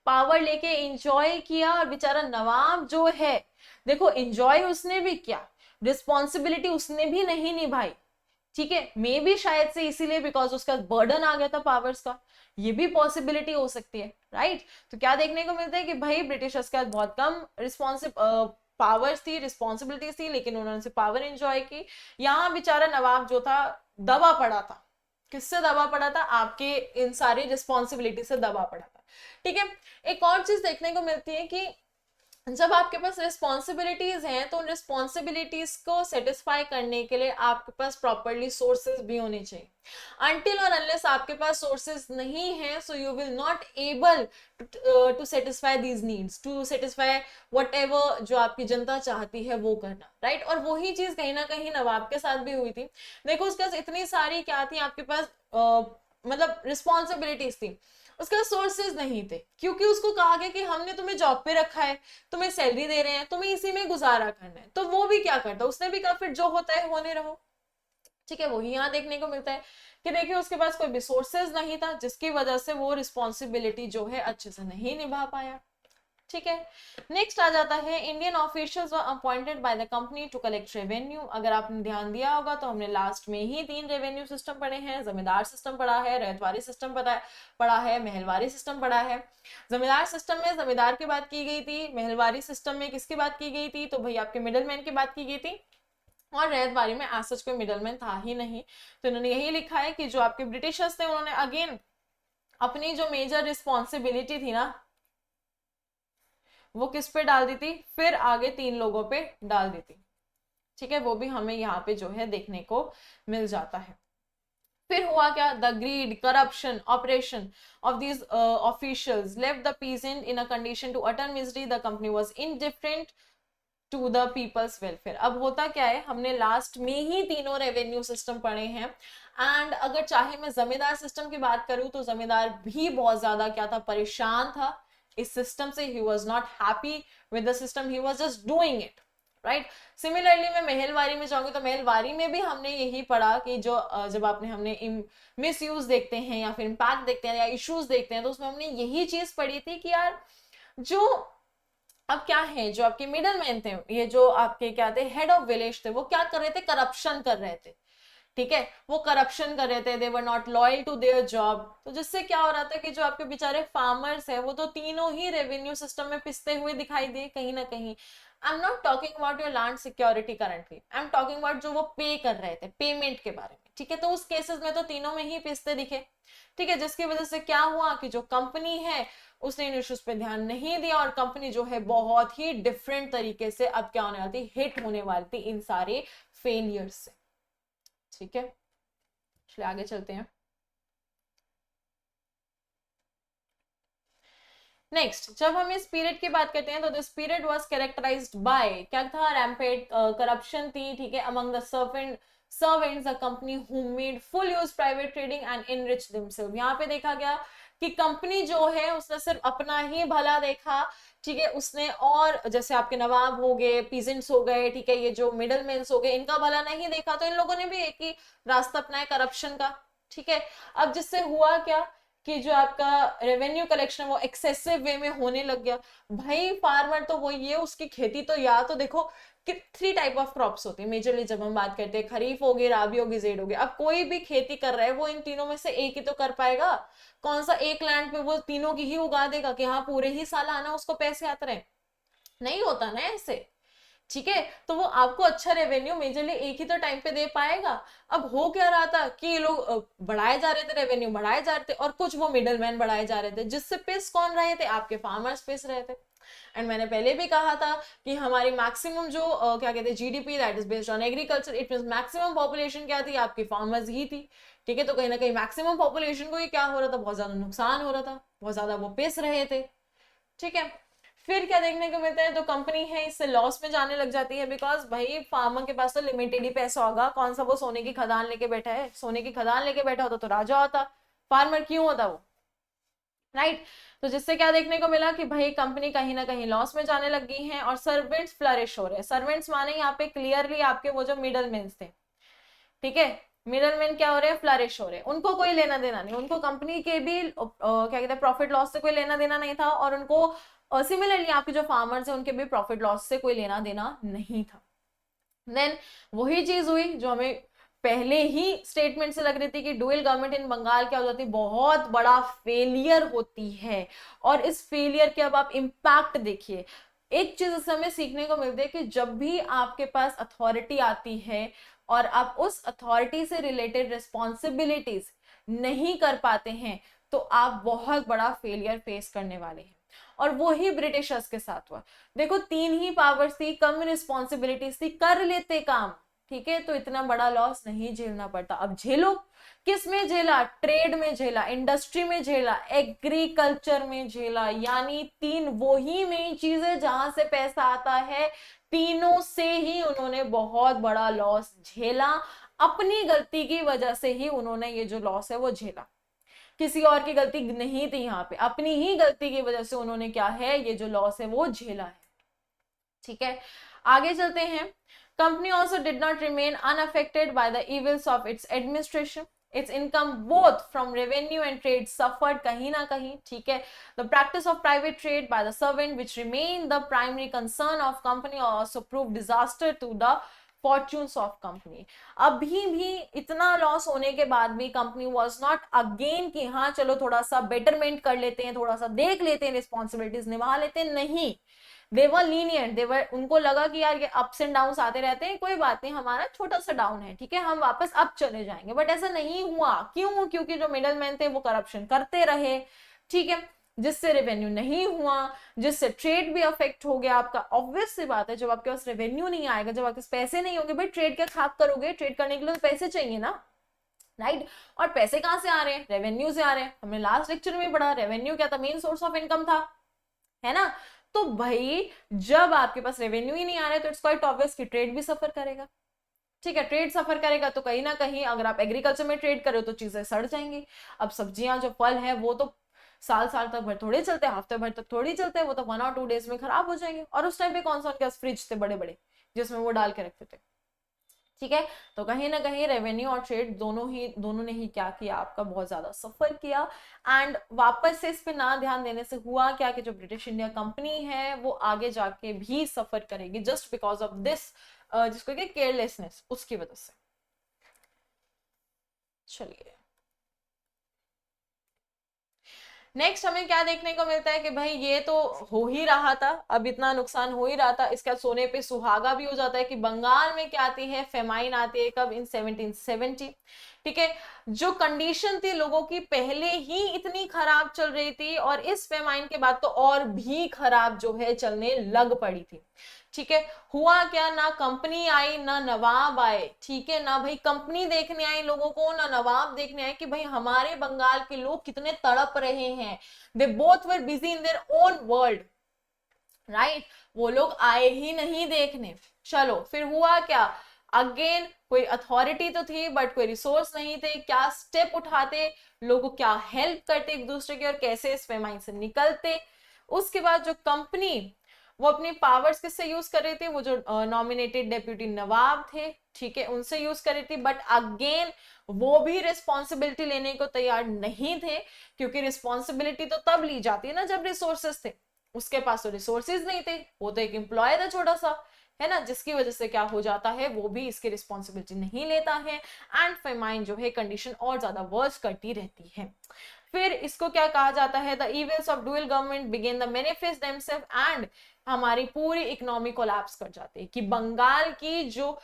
पावर लेके एंजॉय किया, और बेचारा नवाब जो है, देखो एंजॉय उसने भी किया, रिस्पॉन्सिबिलिटी उसने भी नहीं निभाई, ठीक है। मे भी शायद से इसीलिए बिकॉज उसका बर्डन आ गया था पावर्स का, ये भी पॉसिबिलिटी हो सकती है, राइट। तो क्या देखने को मिलता है कि भाई ब्रिटिशर्स के पास बहुत कम रिस्पॉन्सिब पावर्स थी, रिस्पॉन्सिबिलिटीज थी, लेकिन उन्होंने से पावर एंजॉय की। यहाँ बेचारा नवाब जो था दबा पड़ा था, किससे दबा पड़ा था, आपके इन सारी रिस्पॉन्सिबिलिटी से दबा पड़ा था, ठीक है। एक और चीज देखने को मिलती है कि जब आपके पास रिस्पॉन्सिबिलिटीज हैं, तो उन रिस्पॉन्सिबिलिटीज को सेटिस्फाई करने के लिए आपके पास प्रॉपरली सोर्सेज भी होने चाहिए। अनटिल और अनलेस आपके पास सोर्सेज नहीं है, so you will not able to satisfy these needs, to satisfy whatever जो आपकी जनता चाहती है वो करना, राइट। और वही चीज कहीं ना कहीं नवाब के साथ भी हुई थी। देखो उसके पास इतनी सारी क्या थी आपके पास, मतलब रिस्पॉन्सिबिलिटीज थी, उसके सोर्सेज नहीं थे, क्योंकि उसको कहा गया कि हमने तुम्हें जॉब पे रखा है, तुम्हें सैलरी दे रहे हैं, तुम्हें इसी में गुजारा करना है, तो वो भी क्या करता, उसने भी कहा फिर जो होता है होने रहो, ठीक है। वही यहाँ देखने को मिलता है कि देखिए उसके पास कोई भी सोर्सेज नहीं था, जिसकी वजह से वो रिस्पॉन्सिबिलिटी जो है अच्छे से नहीं निभा पाया, ठीक है। नेक्स्ट आ जाता है, Indian officials were appointed by the company to collect revenue. अगर आपने ध्यान दिया होगा तो हमने लास्ट में ही 3 रेवेन्यू सिस्टम पढ़े हैं, जमींदार सिस्टम पढ़ा है, रैयतवारी सिस्टम पढ़ा है, महलवारी सिस्टम पढ़ा है। जमींदार सिस्टम में जमींदार की बात की गई थी, महलवारी सिस्टम में किसकी बात की गई थी, तो भाई आपके मिडलमैन की बात की गई थी, और रैयतवारी में एज सच कोई मिडलमैन था ही नहीं। तो इन्होंने यही लिखा है कि जो आपके ब्रिटिशर्स थे, उन्होंने अगेन अपनी जो मेजर रिस्पॉन्सिबिलिटी थी ना, वो किस पे डाल दी थी, फिर आगे 3 लोगों पे डाल दी थी, ठीक है। वो भी हमें यहाँ पे जो है देखने को मिल जाता है। फिर हुआ क्या, the greed corruption oppression of these officials left the peasant in a condition to utter misery, the company was indifferent to the people's welfare. अब होता क्या है, हमने लास्ट में ही तीनों रेवेन्यू सिस्टम पढ़े हैं, एंड अगर चाहे मैं जमींदार सिस्टम की बात करूं, तो जमींदार भी बहुत ज्यादा क्या था, परेशान था इस सिस्टम से, he was not happy with the system, he was just doing it, right. Similarly मैं महलवारी में जाऊंगी, तो महलवारी में भी हमने यही पढ़ा कि जो जब हमने मिस यूज देखते हैं या फिर इम्पैक्ट देखते हैं या इश्यूज देखते हैं, तो उसमें हमने यही चीज पढ़ी थी कि यार जो अब क्या है, जो आपके मिडल मैन थे, ये जो आपके क्या थे, हेड ऑफ विलेज थे, वो क्या कर रहे थे, करप्शन कर रहे थे, ठीक है। वो करप्शन कर रहे थे, they were not loyal to their job, तो जिससे क्या हो रहा था कि जो आपके बेचारे फार्मर्स है, वो तो तीनों ही रेवेन्यू सिस्टम में पिसते हुए दिखाई दिए कहीं ना कहीं। I am not talking about your land security currently, I am talking about जो वो पे कर रहे थे, पेमेंट के बारे में, ठीक है। तो उस केसेस में तो तीनों में ही पिसते दिखे, ठीक है, जिसकी वजह से क्या हुआ कि जो कंपनी है उसने इन इश्यूज पे ध्यान नहीं दिया, और कंपनी जो है बहुत ही डिफरेंट तरीके से अब क्या होने वाली थी, हिट होने वाली थी इन सारे फेलियर से, ठीक है। चलिए आगे चलते हैं। नेक्स्ट, जब हम इस पीरियड की बात करते हैं तो this period was characterized by, क्या था, रैम्पेड करप्शन थी, ठीक है, among the servants the company who made full use private trading and enriched themselves। यहाँ पे देखा गया कि कंपनी जो है उसने सिर्फ अपना ही भला देखा, ठीक है, उसने, और जैसे आपके नवाब हो गए, पीजेंट्स हो गए, ठीक है, ये जो मिडल मैन्स हो गए, इनका भला नहीं देखा, तो इन लोगों ने भी एक ही रास्ता अपनाया, करप्शन का, ठीक है। अब जिससे हुआ क्या कि जो आपका रेवेन्यू कलेक्शन वो एक्सेसिव वे में होने लग गया। भाई फार्मर तो वो ये उसकी खेती तो, या तो देखो कि 3 टाइप ऑफ क्रॉप्स होती है मेजरली जब हम बात करते हैं, खरीफ होगी, राबी होगी, जेड होगी। अब कोई भी खेती कर रहा है वो इन तीनों में से एक ही तो कर पाएगा। कौन सा एक लैंड पे वो तीनों की ही उगा देगा कि हाँ पूरे ही साल आना उसको पैसे आते रहे? नहीं होता ना ऐसे, ठीक है। तो वो आपको अच्छा रेवेन्यू मेजरली एक ही तो टाइम पे दे पाएगा। अब हो क्या रहा था कि ये लोग बढ़ाए जा रहे थे, रेवेन्यू बढ़ाए जा रहे थे, और कुछ वो मिडल मैन बढ़ाए जा रहे थे, जिससे पिस कौन रहे थे? आपके फार्मर्स पिस रहे थे। एंड मैंने पहले भी कहा था कि हमारी मैक्सिमम जो क्या कहते हैं GDP, that is based on agriculture, it means maximum population क्या थी? आपकी फार्मर्स ही थी, ठीक है। तो कहीं ना कहीं मैक्सिमम पॉपुलेशन को ही क्या हो रहा था? बहुत ज्यादा नुकसान हो रहा था, बहुत ज्यादा वो पिस रहे थे, ठीक है। फिर क्या देखने को मिलता है? तो कंपनी है इससे लॉस में जाने लग जाती है, बिकॉज भाई फार्मर के पास तो लिमिटेड ही पैसा होगा, कौन सा वो सोने की खदान लेके बैठा है? सोने की खदान लेके बैठा होता तो राजा होता, फार्मर क्यों होता वो, राइट। तो जिससे क्या देखने को मिला कि भाई कंपनी कहीं ना कहीं लॉस में जाने लग गई है, और सर्वेंट्स फ्लरिश हो रहे हैं। सर्वेंट्स माने यहाँ पे क्लियरली आपके वो जो मिडल मैन थे, ठीक है, मिडल मैन क्या हो रहे हैं? फ्लरिश हो रहे हैं। उनको कोई लेना देना नहीं, उनको कंपनी के भी क्या कहते हैं प्रॉफिट लॉस से कोई लेना देना नहीं था, और उनको सिमिलरली आपके जो फार्मर्स हैं उनके भी प्रॉफिट लॉस से कोई लेना देना नहीं था। देन वही चीज हुई जो हमें पहले ही स्टेटमेंट से लग रही थी कि डुअल गवर्नमेंट इन बंगाल क्या हो जाती है? बहुत बड़ा फेलियर होती है। और इस फेलियर के अब आप इम्पैक्ट देखिए। एक चीज इससे हमें सीखने को मिलती है कि जब भी आपके पास अथॉरिटी आती है और आप उस अथॉरिटी से रिलेटेड रिस्पॉन्सिबिलिटीज नहीं कर पाते हैं, तो आप बहुत बड़ा फेलियर फेस करने वाले हैं। और वो ही ब्रिटिशर्स के साथ हुआ। देखो 3 ही पावर्स थी, कम रिस्पॉन्सिबिलिटीज थी, कर लेते काम, ठीक है, तो इतना बड़ा लॉस नहीं झेलना पड़ता। अब झेलो, किस में झेला? ट्रेड में झेला, इंडस्ट्री में झेला, एग्रीकल्चर में झेला, यानी 3 वो ही मेन चीजें जहां से पैसा आता है, तीनों से ही उन्होंने बहुत बड़ा लॉस झेला। अपनी गलती की वजह से ही उन्होंने ये जो लॉस है वो झेला, किसी और की गलती नहीं थी यहाँ पे, अपनी ही गलती की वजह से उन्होंने क्या है, ये जो लॉस है वो झेला है, ठीक है। आगे चलते हैं। Company also did not remain unaffected by the evils of its administration. Its income both from revenue and trade suffered कहीं ना कहीं, ठीक है। The practice of private trade by the servant which remain the primary concern of company also prove disaster to the fortunes of company. अभी भी इतना loss होने के बाद भी कंपनी वाज नॉट अगेन कि हाँ चलो थोड़ा सा बेटरमेंट कर लेते हैं, थोड़ा सा देख लेते हैं, रिस्पॉन्सिबिलिटीज निभा लेते हैं, नहीं। देवर लीनियंट, देवर, उनको लगा कि यार ये अप्स एंड डाउन आते रहते हैं, कोई बात नहीं, हमारा छोटा सा डाउन है, ठीक है, हम वापस अप चले जाएंगे। बट ऐसा नहीं हुआ, क्यों? क्योंकि जो मिडल मैन थे वो करप्शन करते रहे, ठीक है, जिससे रेवेन्यू नहीं हुआ, जिससे ट्रेड भी अफेक्ट हो गया आपका। ऑब्वियस सी बात है, जब आपके पास रेवेन्यू नहीं आएगा, जब आपके पास पैसे नहीं होंगे, भाई ट्रेड क्या खाक करोगे? ट्रेड करने के लिए तो पैसे चाहिए ना, राइट। और पैसे कहां से आ रहे हैं? रेवेन्यू से आ रहे हैं। हमने लास्ट लेक्चर में पढ़ा, रेवेन्यू क्या था? मेन सोर्स ऑफ इनकम था, है ना। तो भाई जब आपके पास रेवेन्यू ही नहीं आ रहा है तो इट्स क्वाइट ऑब्वियस कि ट्रेड भी सफर करेगा, ठीक है। ट्रेड सफर करेगा तो कहीं ना कहीं अगर आप एग्रीकल्चर में ट्रेड करो तो चीजें सड़ जाएंगी। अब सब्जियां जो फल है वो तो साल साल तक भर थोड़े चलते हैं, हफ्ते भर तक थोड़ी चलते हैं, वो तो 1 और 2 डेज में खराब हो जाएंगे। और उस टाइम पे कौन सा उनके पास फ्रिज थे बड़े बड़े जिसमें वो डाल के रखते थे, ठीक है। तो कहीं ना कहीं रेवेन्यू और ट्रेड दोनों ने ही क्या किया? आपका बहुत ज्यादा सफर किया। एंड वापस से इस पे ना ध्यान देने से हुआ क्या कि जो ब्रिटिश इंडिया कंपनी है वो आगे जाके भी सफर करेगी, जस्ट बिकॉज ऑफ दिस जिसको कि केयरलेसनेस, उसकी वजह से। चलिए नेक्स्ट हमें क्या देखने को मिलता है कि भाई ये तो हो ही रहा था, अब इतना नुकसान हो ही रहा था, इसका सोने पे सुहागा भी हो जाता है कि बंगाल में क्या आती है? फेमाइन आती है, कब? इन 1770, ठीक है। जो कंडीशन थी लोगों की पहले ही इतनी खराब चल रही थी और इस फेमाइन के बाद तो और भी खराब जो है चलने लग पड़ी थी। ठीक है, हुआ क्या, ना कंपनी आई ना नवाब आए। ठीक है, ना भाई कंपनी देखने आई लोगों को, ना नवाब देखने आए कि भाई हमारे बंगाल के लोग कितने तड़प रहे हैं। They both were busy in their own world, right. वो लोग आए ही नहीं देखने। चलो फिर हुआ क्या, अगेन कोई अथॉरिटी तो थी बट कोई रिसोर्स नहीं थे, क्या स्टेप उठाते लोगों को, क्या हेल्प करते एक दूसरे की और कैसे इस फेमाइन से निकलते। उसके बाद जो कंपनी वो अपनी पावर्स किससे यूज कर रही थी, वो जो नॉमिनेटेड डेप्यूटी नवाब थे, ठीक है, उनसे यूज कर रही थी। बट अगेन वो भी रिस्पॉन्सिबिलिटी लेने को तैयार नहीं थे, क्योंकि रिस्पॉन्सिबिलिटी तो तब ली जाती है ना जब रिसोर्सेस थे। उसके पास तो रिसोर्सेज नहीं थे, वो तो एक एम्प्लॉय था छोटा सा, है ना, जिसकी वजह से क्या हो जाता है, वो भी इसकी रिस्पॉन्सिबिलिटी नहीं लेता है एंड फेमाइन जो है कंडीशन और ज्यादा वर्स करती रहती है। फिर इसको क्या कहा जाता है, the evils of dual government began the manifest themself and हमारी पूरी इकोनॉमी कोलैप्स कर जाती है। कि बंगाल की जो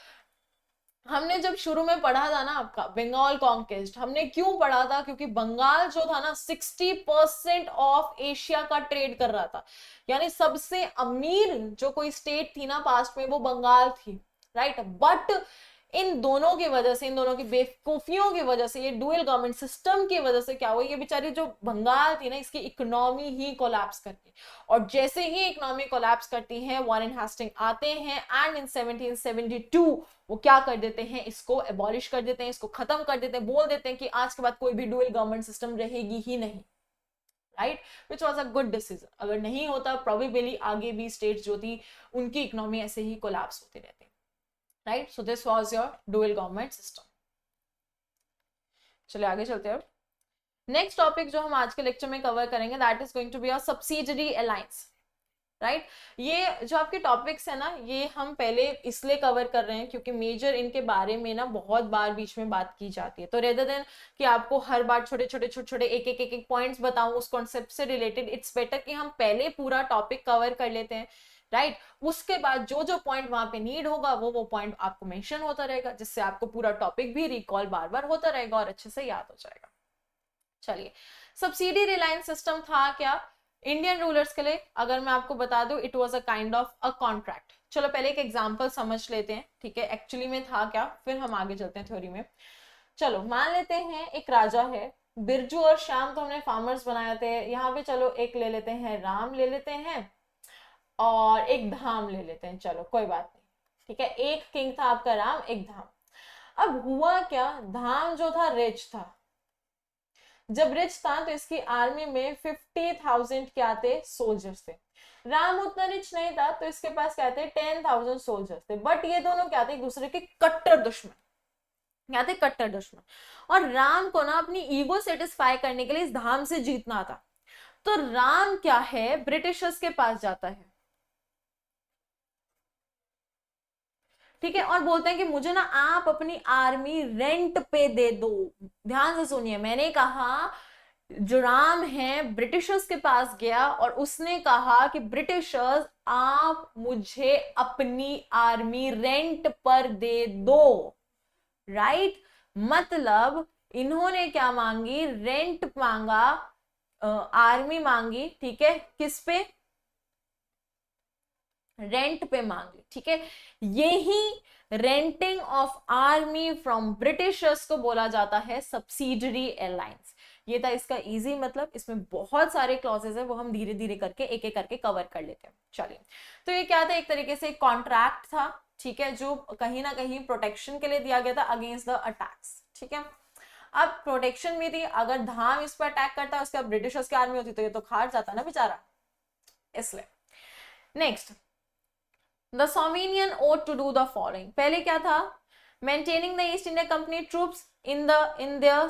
हमने जब शुरू में पढ़ा था ना आपका बंगाल कॉन्क्वेस्ट, हमने क्यों पढ़ा था, क्योंकि बंगाल जो था ना 60% ऑफ एशिया का ट्रेड कर रहा था। यानी सबसे अमीर जो कोई स्टेट थी ना पास्ट में वो बंगाल थी, राइट। बट इन दोनों की वजह से, इन दोनों की बेवकूफियों की वजह से, ये डुअल गवर्नमेंट सिस्टम की वजह से क्या हुआ, ये बेचारी जो बंगाल थी ना इसकी इकोनॉमी ही कोलैप्स कर गई। और जैसे ही इकोनॉमी कोलैप्स करती है वॉरेन हेस्टिंग आते हैं एंड इन 1772 वो क्या कर देते हैं, इसको एबॉलिश कर देते हैं, इसको खत्म कर देते हैं, बोल देते हैं कि आज के बाद कोई भी डुअल गवर्नमेंट सिस्टम रहेगी ही नहीं, right. Which was a good decision. अगर नहीं होता प्रोबेबली आगे भी स्टेट्स जो थी उनकी इकोनॉमी ऐसे ही कोलैप्स होती रहती, right. So this was your dual government system. चलिए आगे चलते हैं। नेक्स्ट टॉपिक जो हम आज के लेक्चर में कवर करेंगे that is going to be a subsidiary alliance, right. ये जो आपके टॉपिक्स है ना ये हम पहले इसलिए कवर कर रहे हैं क्योंकि मेजर इनके बारे में ना बहुत बार बीच में बात की जाती है। तो रेदर देन कि आपको हर बार छोटे छोटे एक पॉइंट्स बताऊं उस कॉन्सेप्ट से रिलेटेड, इट्स बेटर कि हम पहले पूरा टॉपिक कवर कर लेते हैं, राइट। उसके बाद जो जो पॉइंट वहां पे नीड होगा वो पॉइंट आपको मेंशन होता रहेगा, जिससे आपको पूरा टॉपिक भी रिकॉल बार बार होता रहेगा और अच्छे से याद हो जाएगा। चलिए, सब्सिडी रिलायंस सिस्टम था क्या इंडियन रूलर्स के लिए, अगर मैं आपको बता दूं it was a kind of a contract. चलो पहले एक एग्जांपल समझ लेते हैं, ठीक है, एक्चुअली में था क्या, फिर हम आगे चलते हैं थ्योरी में। चलो मान लेते हैं एक राजा है, बिरजू और श्याम तो हमने फार्मर्स बनाए थे, यहाँ पे चलो एक ले लेते हैं राम ले लेते हैं और एक धाम ले लेते हैं, चलो कोई बात नहीं, ठीक है। एक किंग था आपका राम, एक धाम। अब हुआ क्या, धाम जो था रिच था, जब रिच था तो इसकी आर्मी में 50,000 क्या थे, सोल्जर्स थे। राम उतना रिच नहीं था तो इसके पास क्या थे, 10,000 सोल्जर्स थे। बट ये दोनों क्या थे, एक दूसरे के कट्टर दुश्मन, क्या थे, कट्टर दुश्मन। और राम को ना अपनी ईगो सेटिस्फाई करने के लिए इस धाम से जीतना था। तो राम क्या है, ब्रिटिशर्स के पास जाता है, ठीक है, और बोलते हैं कि मुझे ना आप अपनी आर्मी रेंट पे दे दो। ध्यान से सुनिए, मैंने कहा जो राम है ब्रिटिशर्स के पास गया और उसने कहा कि ब्रिटिशर्स आप मुझे अपनी आर्मी रेंट पर दे दो, राइट। मतलब इन्होंने क्या मांगी, रेंट मांगा, आर्मी मांगी, ठीक है, किस पे, रेंट पे मांगी, ठीक है। यही renting of army from Britishers को बोला जाता है सब्सिडरी अलायंस। ये था इसका इजी मतलब, इसमें बहुत सारे क्लॉजेस है वो हम धीरे धीरे करके एक एक करके कवर कर लेते हैं। चलिए, तो ये क्या था, एक तरीके से कॉन्ट्रैक्ट था, ठीक है, जो कहीं ना कहीं प्रोटेक्शन के लिए दिया गया था अगेंस्ट द अटैक्स, ठीक है। अब प्रोटेक्शन में थी, अगर धाम इस पर अटैक करता उसके बाद ब्रिटिशर्स की आर्मी होती तो ये तो खाट जाता ना बेचारा, इसलिए। Next, The Somnian ought to do the following. पहले क्या था, maintaining the East India Company troops in their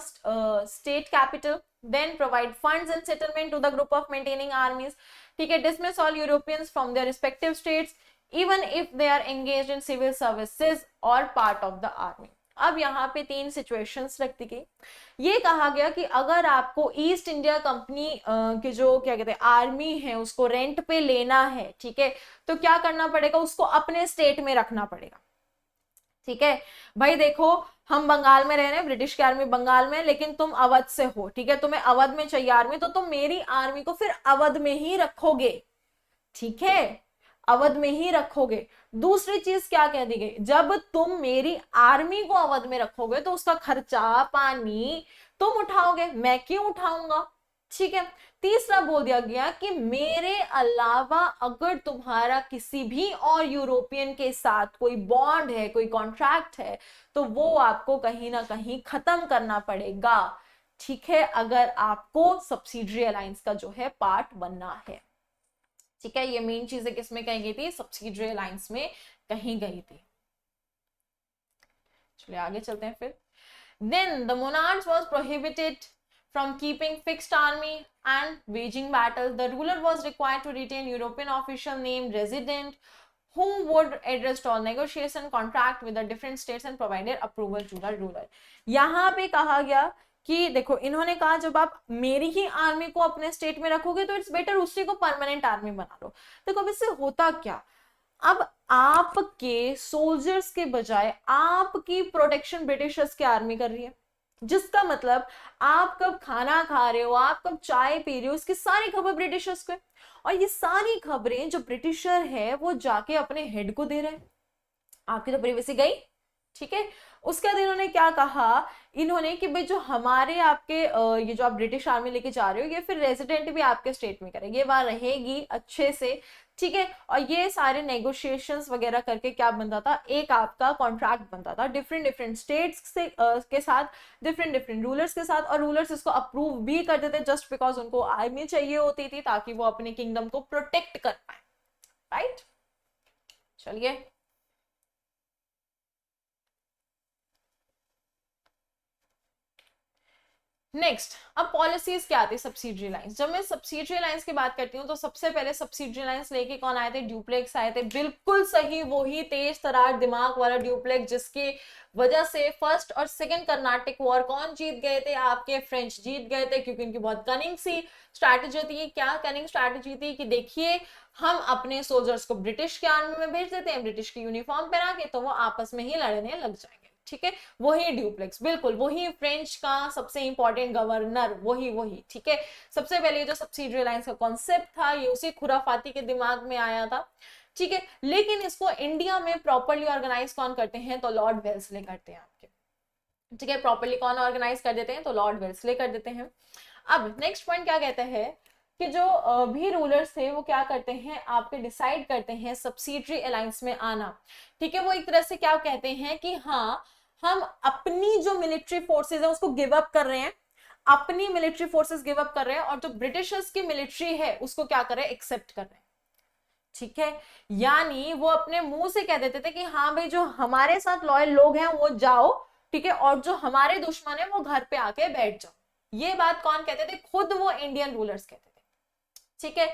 state capital, then provide funds and settlement to the group of maintaining armies, ठीक है, dismiss all Europeans from their respective states even if they are engaged in civil services or part of the army. अब यहाँ पे तीन situations रखती गई। ये कहा गया कि अगर आपको ईस्ट इंडिया कंपनी के जो क्या कहते हैं आर्मी है उसको रेंट पे लेना है, ठीक है, तो क्या करना पड़ेगा, उसको अपने स्टेट में रखना पड़ेगा, ठीक है। भाई देखो हम बंगाल में रह रहे हैं, ब्रिटिश की आर्मी बंगाल में, लेकिन तुम अवध से हो, ठीक है, तुम्हें अवध में चाहिए आर्मी, तो तुम मेरी आर्मी को फिर अवध में ही रखोगे, ठीक है, अवध में ही रखोगे। दूसरी चीज क्या कह दी गई, जब तुम मेरी आर्मी को अवध में रखोगे तो उसका खर्चा पानी तुम उठाओगे, मैं क्यों उठाऊंगा, ठीक है। तीसरा बोल दिया गया कि मेरे अलावा अगर तुम्हारा किसी भी और यूरोपियन के साथ कोई बॉन्ड है, कोई कॉन्ट्रैक्ट है, तो वो आपको कहीं ना कहीं खत्म करना पड़ेगा, ठीक है, अगर आपको सब्सिडरी अलायंस का जो है पार्ट बनना है, ठीक है। ये मेन चीजें किसमें कही गई थी, सब्सिडरी अलायंस में कही गई थी। चलिए आगे चलते हैं फिर। Then the monarchs was prohibited from keeping fixed army and waging battles. The ruler was required to retain European official named resident who would address all negotiation contract with the different states and provided approval to the ruler. यहाँ पे कहा गया कि देखो इन्होंने कहा जब आप मेरी ही आर्मी को अपने स्टेट में रखोगे तो इट्स बेटर उसी को परमानेंट आर्मी बना लो। देखो अब इससे होता क्या, अब आपके सोल्जर्स के बजाय आपकी प्रोटेक्शन ब्रिटिशर्स की आर्मी कर रही है, जिसका मतलब आप कब खाना खा रहे हो, आप कब चाय पी रहे हो, उसकी सारी खबर ब्रिटिशर्स को है, और ये सारी खबरें जो ब्रिटिशर है वो जाके अपने हेड को दे रहे हैं, आपकी तो प्रिवेसी गई, ठीक है। उसके बाद इन्होंने क्या कहा, इन्होंने कि भाई जो हमारे आपके ये जो आप ब्रिटिश आर्मी लेके जा रहे हो ये फिर रेजिडेंट भी आपके स्टेट में करेंगे, ये वहां रहेगी अच्छे से, ठीक है। और ये सारे नेगोशिएशंस वगैरह करके क्या बनता था, एक आपका कॉन्ट्रैक्ट बनता था डिफरेंट डिफरेंट स्टेट्स से के साथ, डिफरेंट डिफरेंट रूलर्स के साथ, और रूलर्स इसको अप्रूव भी करते थे जस्ट बिकॉज उनको आर्मी चाहिए होती थी ताकि वो अपने किंगडम को प्रोटेक्ट कर पाए, राइट। चलिए नेक्स्ट, अब पॉलिसीज क्या आती है सब्सिडरी लाइंस। जब मैं सब्सिडरी लाइंस की बात करती हूँ तो सबसे पहले सब्सिडरी लाइंस लेके कौन आए थे, ड्यूप्लेक्स आए थे, बिल्कुल सही, वही तेज तरार दिमाग वाला ड्यूप्लेक्स जिसकी वजह से फर्स्ट और सेकंड कर्नाटिक वॉर कौन जीत गए थे, आपके फ्रेंच जीत गए थे, क्योंकि उनकी बहुत कनिंग सी स्ट्रैटेजी थी। क्या कनिंग स्ट्रैटेजी थी कि देखिए हम अपने सोल्जर्स को ब्रिटिश की आर्मी में भेज देते हैं, ब्रिटिश की यूनिफॉर्म पहना के, तो वो आपस में ही लड़ने लग जाएंगे, ठीक है। वही ड्यूप्लेक्स, बिल्कुल वही फ्रेंच का सबसे इंपॉर्टेंट गवर्नर, वही वही, ठीक है। सबसे पहले जो सब्सिडरी अलायंस का कॉन्सेप्ट था ये उसी खुराफाती के दिमाग में आया था, ठीक है। लेकिन इसको इंडिया में प्रॉपरली ऑर्गेनाइज कौन करते हैं, तो लॉर्ड वेल्सले करते हैं आपके, ठीक है। प्रॉपरली कौन ऑर्गेनाइज कर देते हैं, तो लॉर्ड वेल्सले कर देते हैं। अब नेक्स्ट पॉइंट क्या कहते हैं कि जो भी रूलर्स थे वो क्या करते हैं, आपके डिसाइड करते हैं सब्सिडरी अलायंस में आना, ठीक है। वो एक तरह से क्या कहते हैं कि हाँ हम अपनी जो मिलिट्री फोर्सेस है उसको गिव अप कर रहे हैं, अपनी मिलिट्री फोर्सेस गिव अप कर रहे हैं, और जो ब्रिटिशर्स की मिलिट्री है उसको क्या कर रहे हैं, एक्सेप्ट कर रहे हैं, ठीक है। यानी वो अपने मुंह से कह देते थे कि हाँ भाई जो हमारे साथ लॉयल लोग हैं वो जाओ, ठीक है, और जो हमारे दुश्मन है वो घर पे आके बैठ जाओ। ये बात कौन कहते थे, खुद वो इंडियन रूलर्स कहते थे, ठीक है।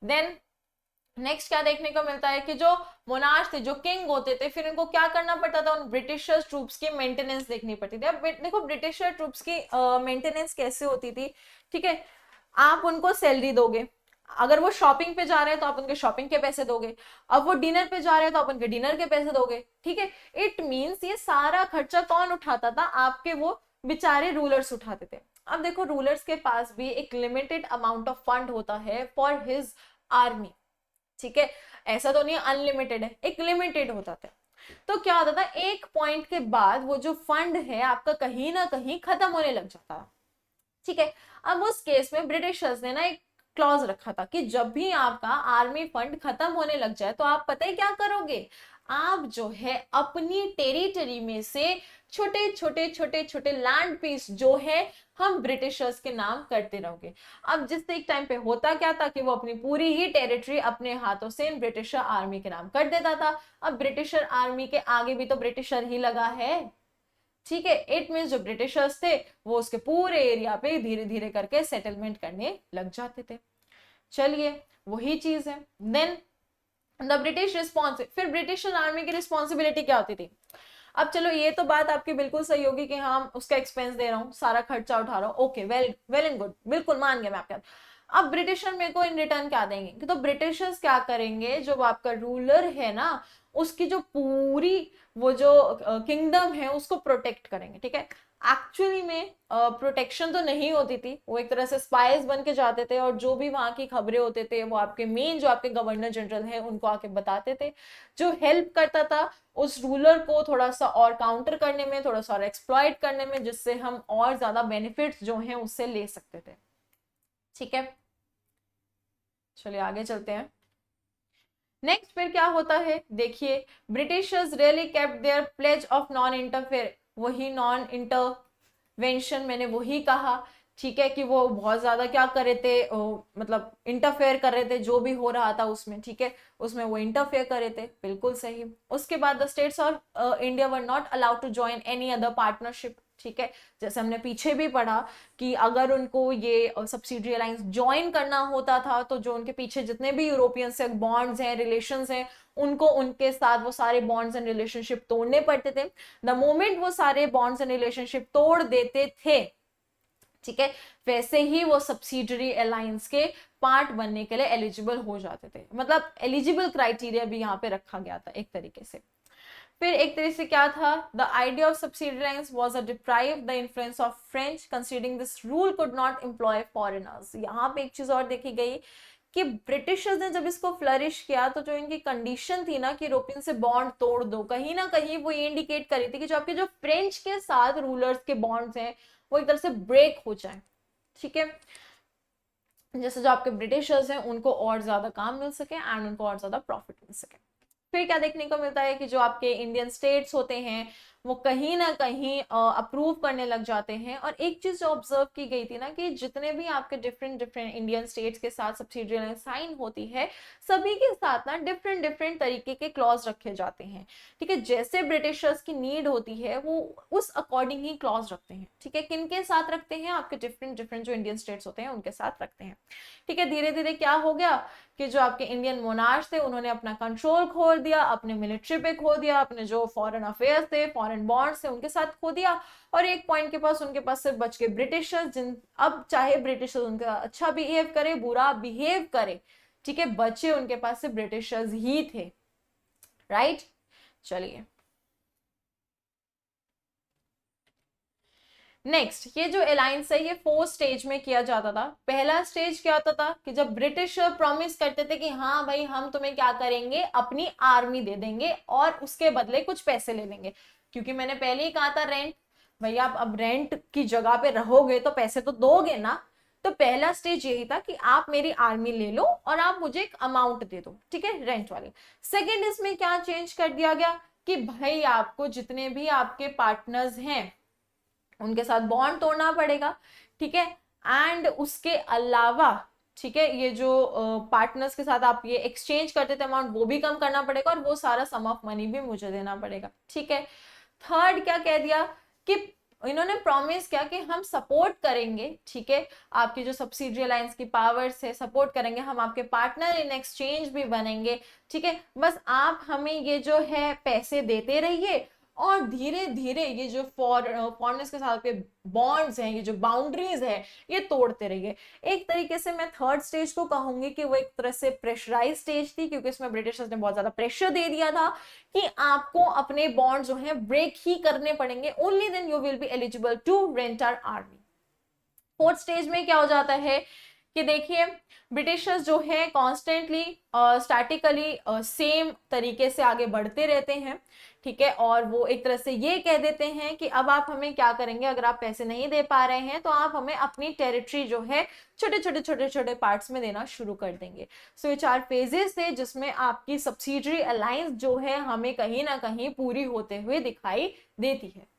देन नेक्स्ट क्या देखने को मिलता है कि जो मोनार्च थे, जो किंग होते थे, फिर इनको क्या करना पड़ता था, उन ब्रिटिशर ट्रूप्स की मेंटेनेंस देखनी पड़ती थी। अब देखो ब्रिटिशर ट्रूप्स की मेंटेनेंस कैसे होती थी, ठीक है। आप उनको सैलरी दोगे, अगर वो शॉपिंग पे जा रहे हैं तो आप उनके शॉपिंग के पैसे दोगे, अब वो डिनर पे जा रहे हैं तो आप उनके डिनर के पैसे दोगे, ठीक है। इट मींस ये सारा खर्चा कौन उठाता था, आपके वो बेचारे रूलर्स उठाते थे। अब देखो रूलर्स के पास भी एक लिमिटेड अमाउंट ऑफ फंड होता है फॉर हिज आर्मी, ठीक है। ऐसा तो नहीं अनलिमिटेड है, एक लिमिटेड होता था। तो क्या होता था, एक पॉइंट के बाद वो जो फंड है आपका कहीं ना कहीं खत्म होने लग जाता था, ठीक है। अब उस केस में ब्रिटिशर्स ने ना एक क्लॉज रखा था कि जब भी आपका आर्मी फंड खत्म होने लग जाए तो आप पता है क्या करोगे, आप जो है अपनी टेरिटरी में से छोटे छोटे छोटे छोटे लैंड पीस जो है हम ब्रिटिशर्स के नाम करते रहोगे। अब जिस एक टाइम पे होता क्या था कि वो अपनी पूरी ही टेरिटरी अपने हाथों से ब्रिटिशर आर्मी के नाम कर देता था। अब ब्रिटिशर आर्मी के आगे भी तो ब्रिटिशर ही लगा है, ठीक है। इट मींस जो ब्रिटिशर्स थे वो उसके पूरे एरिया पे धीरे धीरे करके सेटलमेंट करने लग जाते थे। चलिए वही चीज है। देन द ब्रिटिश रिस्पॉन्स, फिर ब्रिटिश आर्मी की रिस्पॉन्सिबिलिटी क्या होती थी। अब चलो ये तो बात आपकी बिल्कुल सही होगी कि हाँ उसका एक्सपेंस दे रहा हूँ, सारा खर्चा उठा रहा हूँ, okay well well and good, बिल्कुल मान गया मैं आपके। अब ब्रिटिशर मेरे को इन रिटर्न क्या देंगे, तो ब्रिटिशर्स क्या करेंगे, जो आपका रूलर है ना उसकी जो पूरी वो जो किंगडम है उसको प्रोटेक्ट करेंगे, ठीक है। एक्चुअली में प्रोटेक्शन तो नहीं होती थी, वो एक तरह से स्पाइस बन के जाते थे और जो भी वहां की खबरें होते थे वो आपके मेन जो आपके गवर्नर जनरल है उनको आके बताते थे, जो हेल्प करता था उस रूलर को थोड़ा सा और काउंटर करने में, थोड़ा सा और एक्सप्लॉइट करने में, जिससे हम और ज्यादा बेनिफिट्स जो हैं उससे ले सकते थे, ठीक है। चलिए आगे चलते हैं। नेक्स्ट फिर क्या होता है, देखिए Britishers really kept their pledge of non interfere, वही नॉन इंटरवेंशन, मैंने वही कहा, ठीक है, कि वो बहुत ज्यादा क्या कर रहे थे, मतलब इंटरफेयर कर रहे थे जो भी हो रहा था उसमें, ठीक है, उसमें वो इंटरफेयर कर रहे थे, बिल्कुल सही। उसके बाद the states of India were not allowed to join any other partnership, ठीक है, जैसे हमने पीछे भी पढ़ा कि अगर उनको ये सब्सिडियरी अलायंस ज्वाइन करना होता था तो जो उनके पीछे जितने भी यूरोपियन से बॉन्ड्स हैं, रिलेशंस हैं, उनको उनके साथ वो सारे बॉन्ड्स एंड रिलेशनशिप तोड़ने पड़ते थे। द मोमेंट वो सारे बॉन्ड्स एंड रिलेशनशिप तोड़ देते थे, ठीक है, वैसे ही वो सब्सिडियरी अलायंस के पार्ट बनने के लिए एलिजिबल हो जाते थे, मतलब एलिजिबल क्राइटेरिया भी यहाँ पे रखा गया था एक तरीके से। फिर एक तरीके से क्या था, the idea of subsidiary alliance was a deprive the influence of French considering this rule could not employ foreigners. यहाँ पे एक चीज और देखी गई कि ब्रिटिशर्स ने जब इसको फ्लरिश किया तो जो इनकी कंडीशन थी ना कि यूरोपियन से बॉन्ड तोड़ दो, कहीं ना कहीं वो ये इंडिकेट कर रही थी कि जो आपके जो फ्रेंच के साथ रूलर्स के बॉन्ड्स हैं वो एक तरह से ब्रेक हो जाए, ठीक है, जैसे जो आपके ब्रिटिशर्स हैं उनको और ज्यादा काम मिल सके एंड उनको और ज्यादा प्रॉफिट मिल सके। फिर क्या देखने को मिलता है कि जो आपके इंडियन स्टेट्स होते हैं वो कहीं ना कहीं अप्रूव करने लग जाते हैं। और एक चीज जो ऑब्जर्व की गई थी ना कि जितने भी आपके डिफरेंट डिफरेंट इंडियन स्टेट्स के साथ सब्सिडियरी साइन होती है, सभी के साथ ना डिफरेंट डिफरेंट तरीके के क्लॉज रखे जाते हैं, ठीक है, जैसे ब्रिटिशर्स की नीड होती है वो उस अकॉर्डिंग ही क्लॉज रखते हैं, ठीक है, किनके साथ रखते हैं, आपके डिफरेंट डिफरेंट जो इंडियन स्टेट्स होते हैं उनके साथ रखते हैं, ठीक है। धीरे धीरे क्या हो गया कि जो आपके इंडियन मोनार्च थे उन्होंने अपना कंट्रोल खो दिया, अपने मिलिट्री पे खो दिया, अपने जो फॉरेन अफेयर्स थे, फॉरेन बॉन्ड्स थे उनके साथ खो दिया, और एक पॉइंट के पास उनके पास सिर्फ बच गए ब्रिटिशर्स, जिन अब चाहे ब्रिटिशर्स उनका अच्छा बिहेव करे बुरा बिहेव करे, ठीक है, बचे उनके पास सिर्फ ब्रिटिशर्स ही थे, राइट। चलिए नेक्स्ट, ये जो अलायंस है ये 4 स्टेज में किया जाता था। पहला स्टेज क्या होता था कि जब ब्रिटिश प्रॉमिस करते थे कि हाँ भाई हम तुम्हें क्या करेंगे, अपनी आर्मी दे देंगे और उसके बदले कुछ पैसे ले लेंगे, क्योंकि मैंने पहले ही कहा था रेंट, भैया आप अब रेंट की जगह पे रहोगे तो पैसे तो दोगे ना। तो पहला स्टेज यही था कि आप मेरी आर्मी ले लो और आप मुझे एक अमाउंट दे दो, ठीक है, रेंट वाली। सेकेंड इसमें क्या चेंज कर दिया गया कि भाई आपको जितने भी आपके पार्टनर्स हैं उनके साथ बॉन्ड तोड़ना पड़ेगा, ठीक है, एंड उसके अलावा, ठीक है, ये जो पार्टनर्स के साथ आप ये एक्सचेंज करते थे अमाउंट वो भी कम करना पड़ेगा और वो सारा सम ऑफ मनी भी मुझे देना पड़ेगा, ठीक है। थर्ड क्या कह दिया कि इन्होंने प्रॉमिस किया कि हम सपोर्ट करेंगे, ठीक है, आपकी जो सब्सिडियरी अलायंस की पावर्स है सपोर्ट करेंगे, हम आपके पार्टनर इन एक्सचेंज भी बनेंगे, ठीक है, बस आप हमें ये जो है पैसे देते रहिए और धीरे धीरे ये जो फॉरेनर्स के साथ के बॉन्ड्स हैं, ये जो बाउंड्रीज है ये तोड़ते रहिए। एक तरीके से मैं थर्ड स्टेज को कहूंगी कि वो एक तरह से प्रेशराइज स्टेज थी, क्योंकि इसमें ब्रिटिशर्स ने बहुत ज्यादा प्रेशर दे दिया था कि आपको अपने बॉन्ड जो है ब्रेक ही करने पड़ेंगे, only then you will be eligible to rent our army. Fourth stage में क्या हो जाता है कि देखिए ब्रिटिशर्स जो है कॉन्स्टेंटली स्टैटिकली सेम तरीके से आगे बढ़ते रहते हैं, ठीक है, और वो एक तरह से ये कह देते हैं कि अब आप हमें क्या करेंगे, अगर आप पैसे नहीं दे पा रहे हैं तो आप हमें अपनी टेरिटरी जो है छोटे छोटे छोटे छोटे पार्ट्स में देना शुरू कर देंगे। सो ये 4 फेजेस थे जिसमें आपकी सब्सिडियरी अलायंस जो है हमें कहीं ना कहीं पूरी होते हुए दिखाई देती है।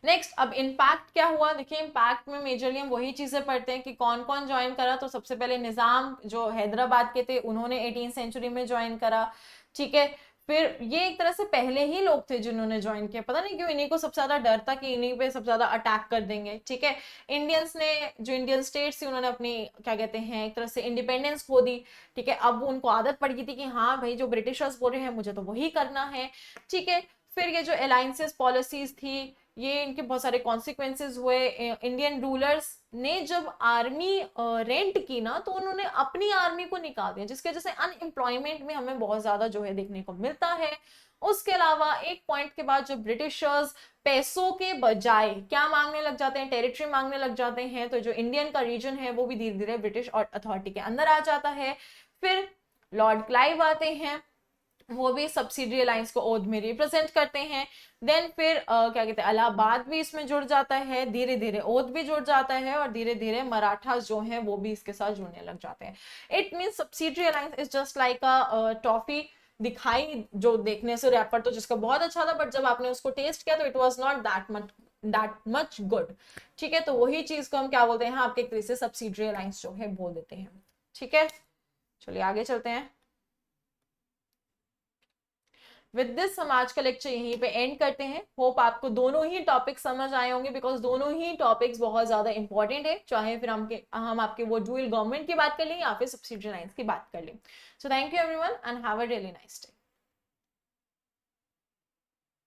नेक्स्ट, अब इम्पैक्ट क्या हुआ, देखिए इम्पैक्ट में मेजरली हम वही चीजें पढ़ते हैं कि कौन कौन ज्वाइन करा। तो सबसे पहले निजाम जो हैदराबाद के थे उन्होंने 18th सेंचुरी में ज्वाइन करा, ठीक है। फिर ये एक तरह से पहले ही लोग थे जिन्होंने ज्वाइन किया, पता नहीं क्यों इन्हीं को सबसे ज्यादा डर था कि इन्हीं पे सबसे ज्यादा अटैक कर देंगे, ठीक है। इंडियंस ने जो इंडियन स्टेट्स थी उन्होंने अपनी क्या कहते हैं एक तरह से इंडिपेंडेंस खो दी, ठीक है। अब उनको आदत पड़ गई थी कि हाँ भाई जो ब्रिटिशर्स बोल रहे हैं मुझे तो वही करना है, ठीक है। फिर ये जो अलायंसेस पॉलिसीज थी ये इनके बहुत सारे कॉन्सिक्वेंसेज हुए। इंडियन रूलर्स ने जब आर्मी रेंट की ना, तो उन्होंने अपनी आर्मी को निकाल दिया, जिसकी वजह से अनएम्प्लॉयमेंट में हमें बहुत ज्यादा जो है देखने को मिलता है। उसके अलावा एक पॉइंट के बाद जो ब्रिटिशर्स पैसों के बजाय क्या मांगने लग जाते हैं, टेरिटरी मांगने लग जाते हैं, तो जो इंडियन का रीजन है वो भी धीरे धीरे ब्रिटिश अथॉरिटी के अंदर आ जाता है। फिर लॉर्ड क्लाइव आते हैं, वो भी सब्सिडियरी अलायंस को ओध में रिप्रेजेंट करते हैं। देन फिर क्या कहते हैं, इलाहाबाद भी इसमें जुड़ जाता है, धीरे धीरे ओध भी जुड़ जाता है, और धीरे धीरे मराठा जो है वो भी इसके साथ जुड़ने लग जाते हैं। It mean subsidiary alliance is just like a toffee, दिखाई जो देखने से रैपर तो जिसका बहुत अच्छा था, बट जब आपने उसको टेस्ट किया तो it was not that much good. ठीक है, तो वही चीज को हम क्या बोलते हैं, आपके एक तरह से सब्सिडियरी अलायंस जो है बोल देते हैं। ठीक है, चलिए आगे चलते हैं। विद दिस हम आज का लेक्चर यहीं पे एंड करते हैं। होप आपको दोनों ही टॉपिक्स समझ आए होंगे, बिकॉज दोनों ही टॉपिक्स बहुत ज्यादा इंपॉर्टेंट है, चाहे फिर हम आपके वो डुअल गवर्नमेंट की बात कर लें या फिर सब्सिडियरी लाइंस की बात कर लें। So thank you everyone and have a really nice day.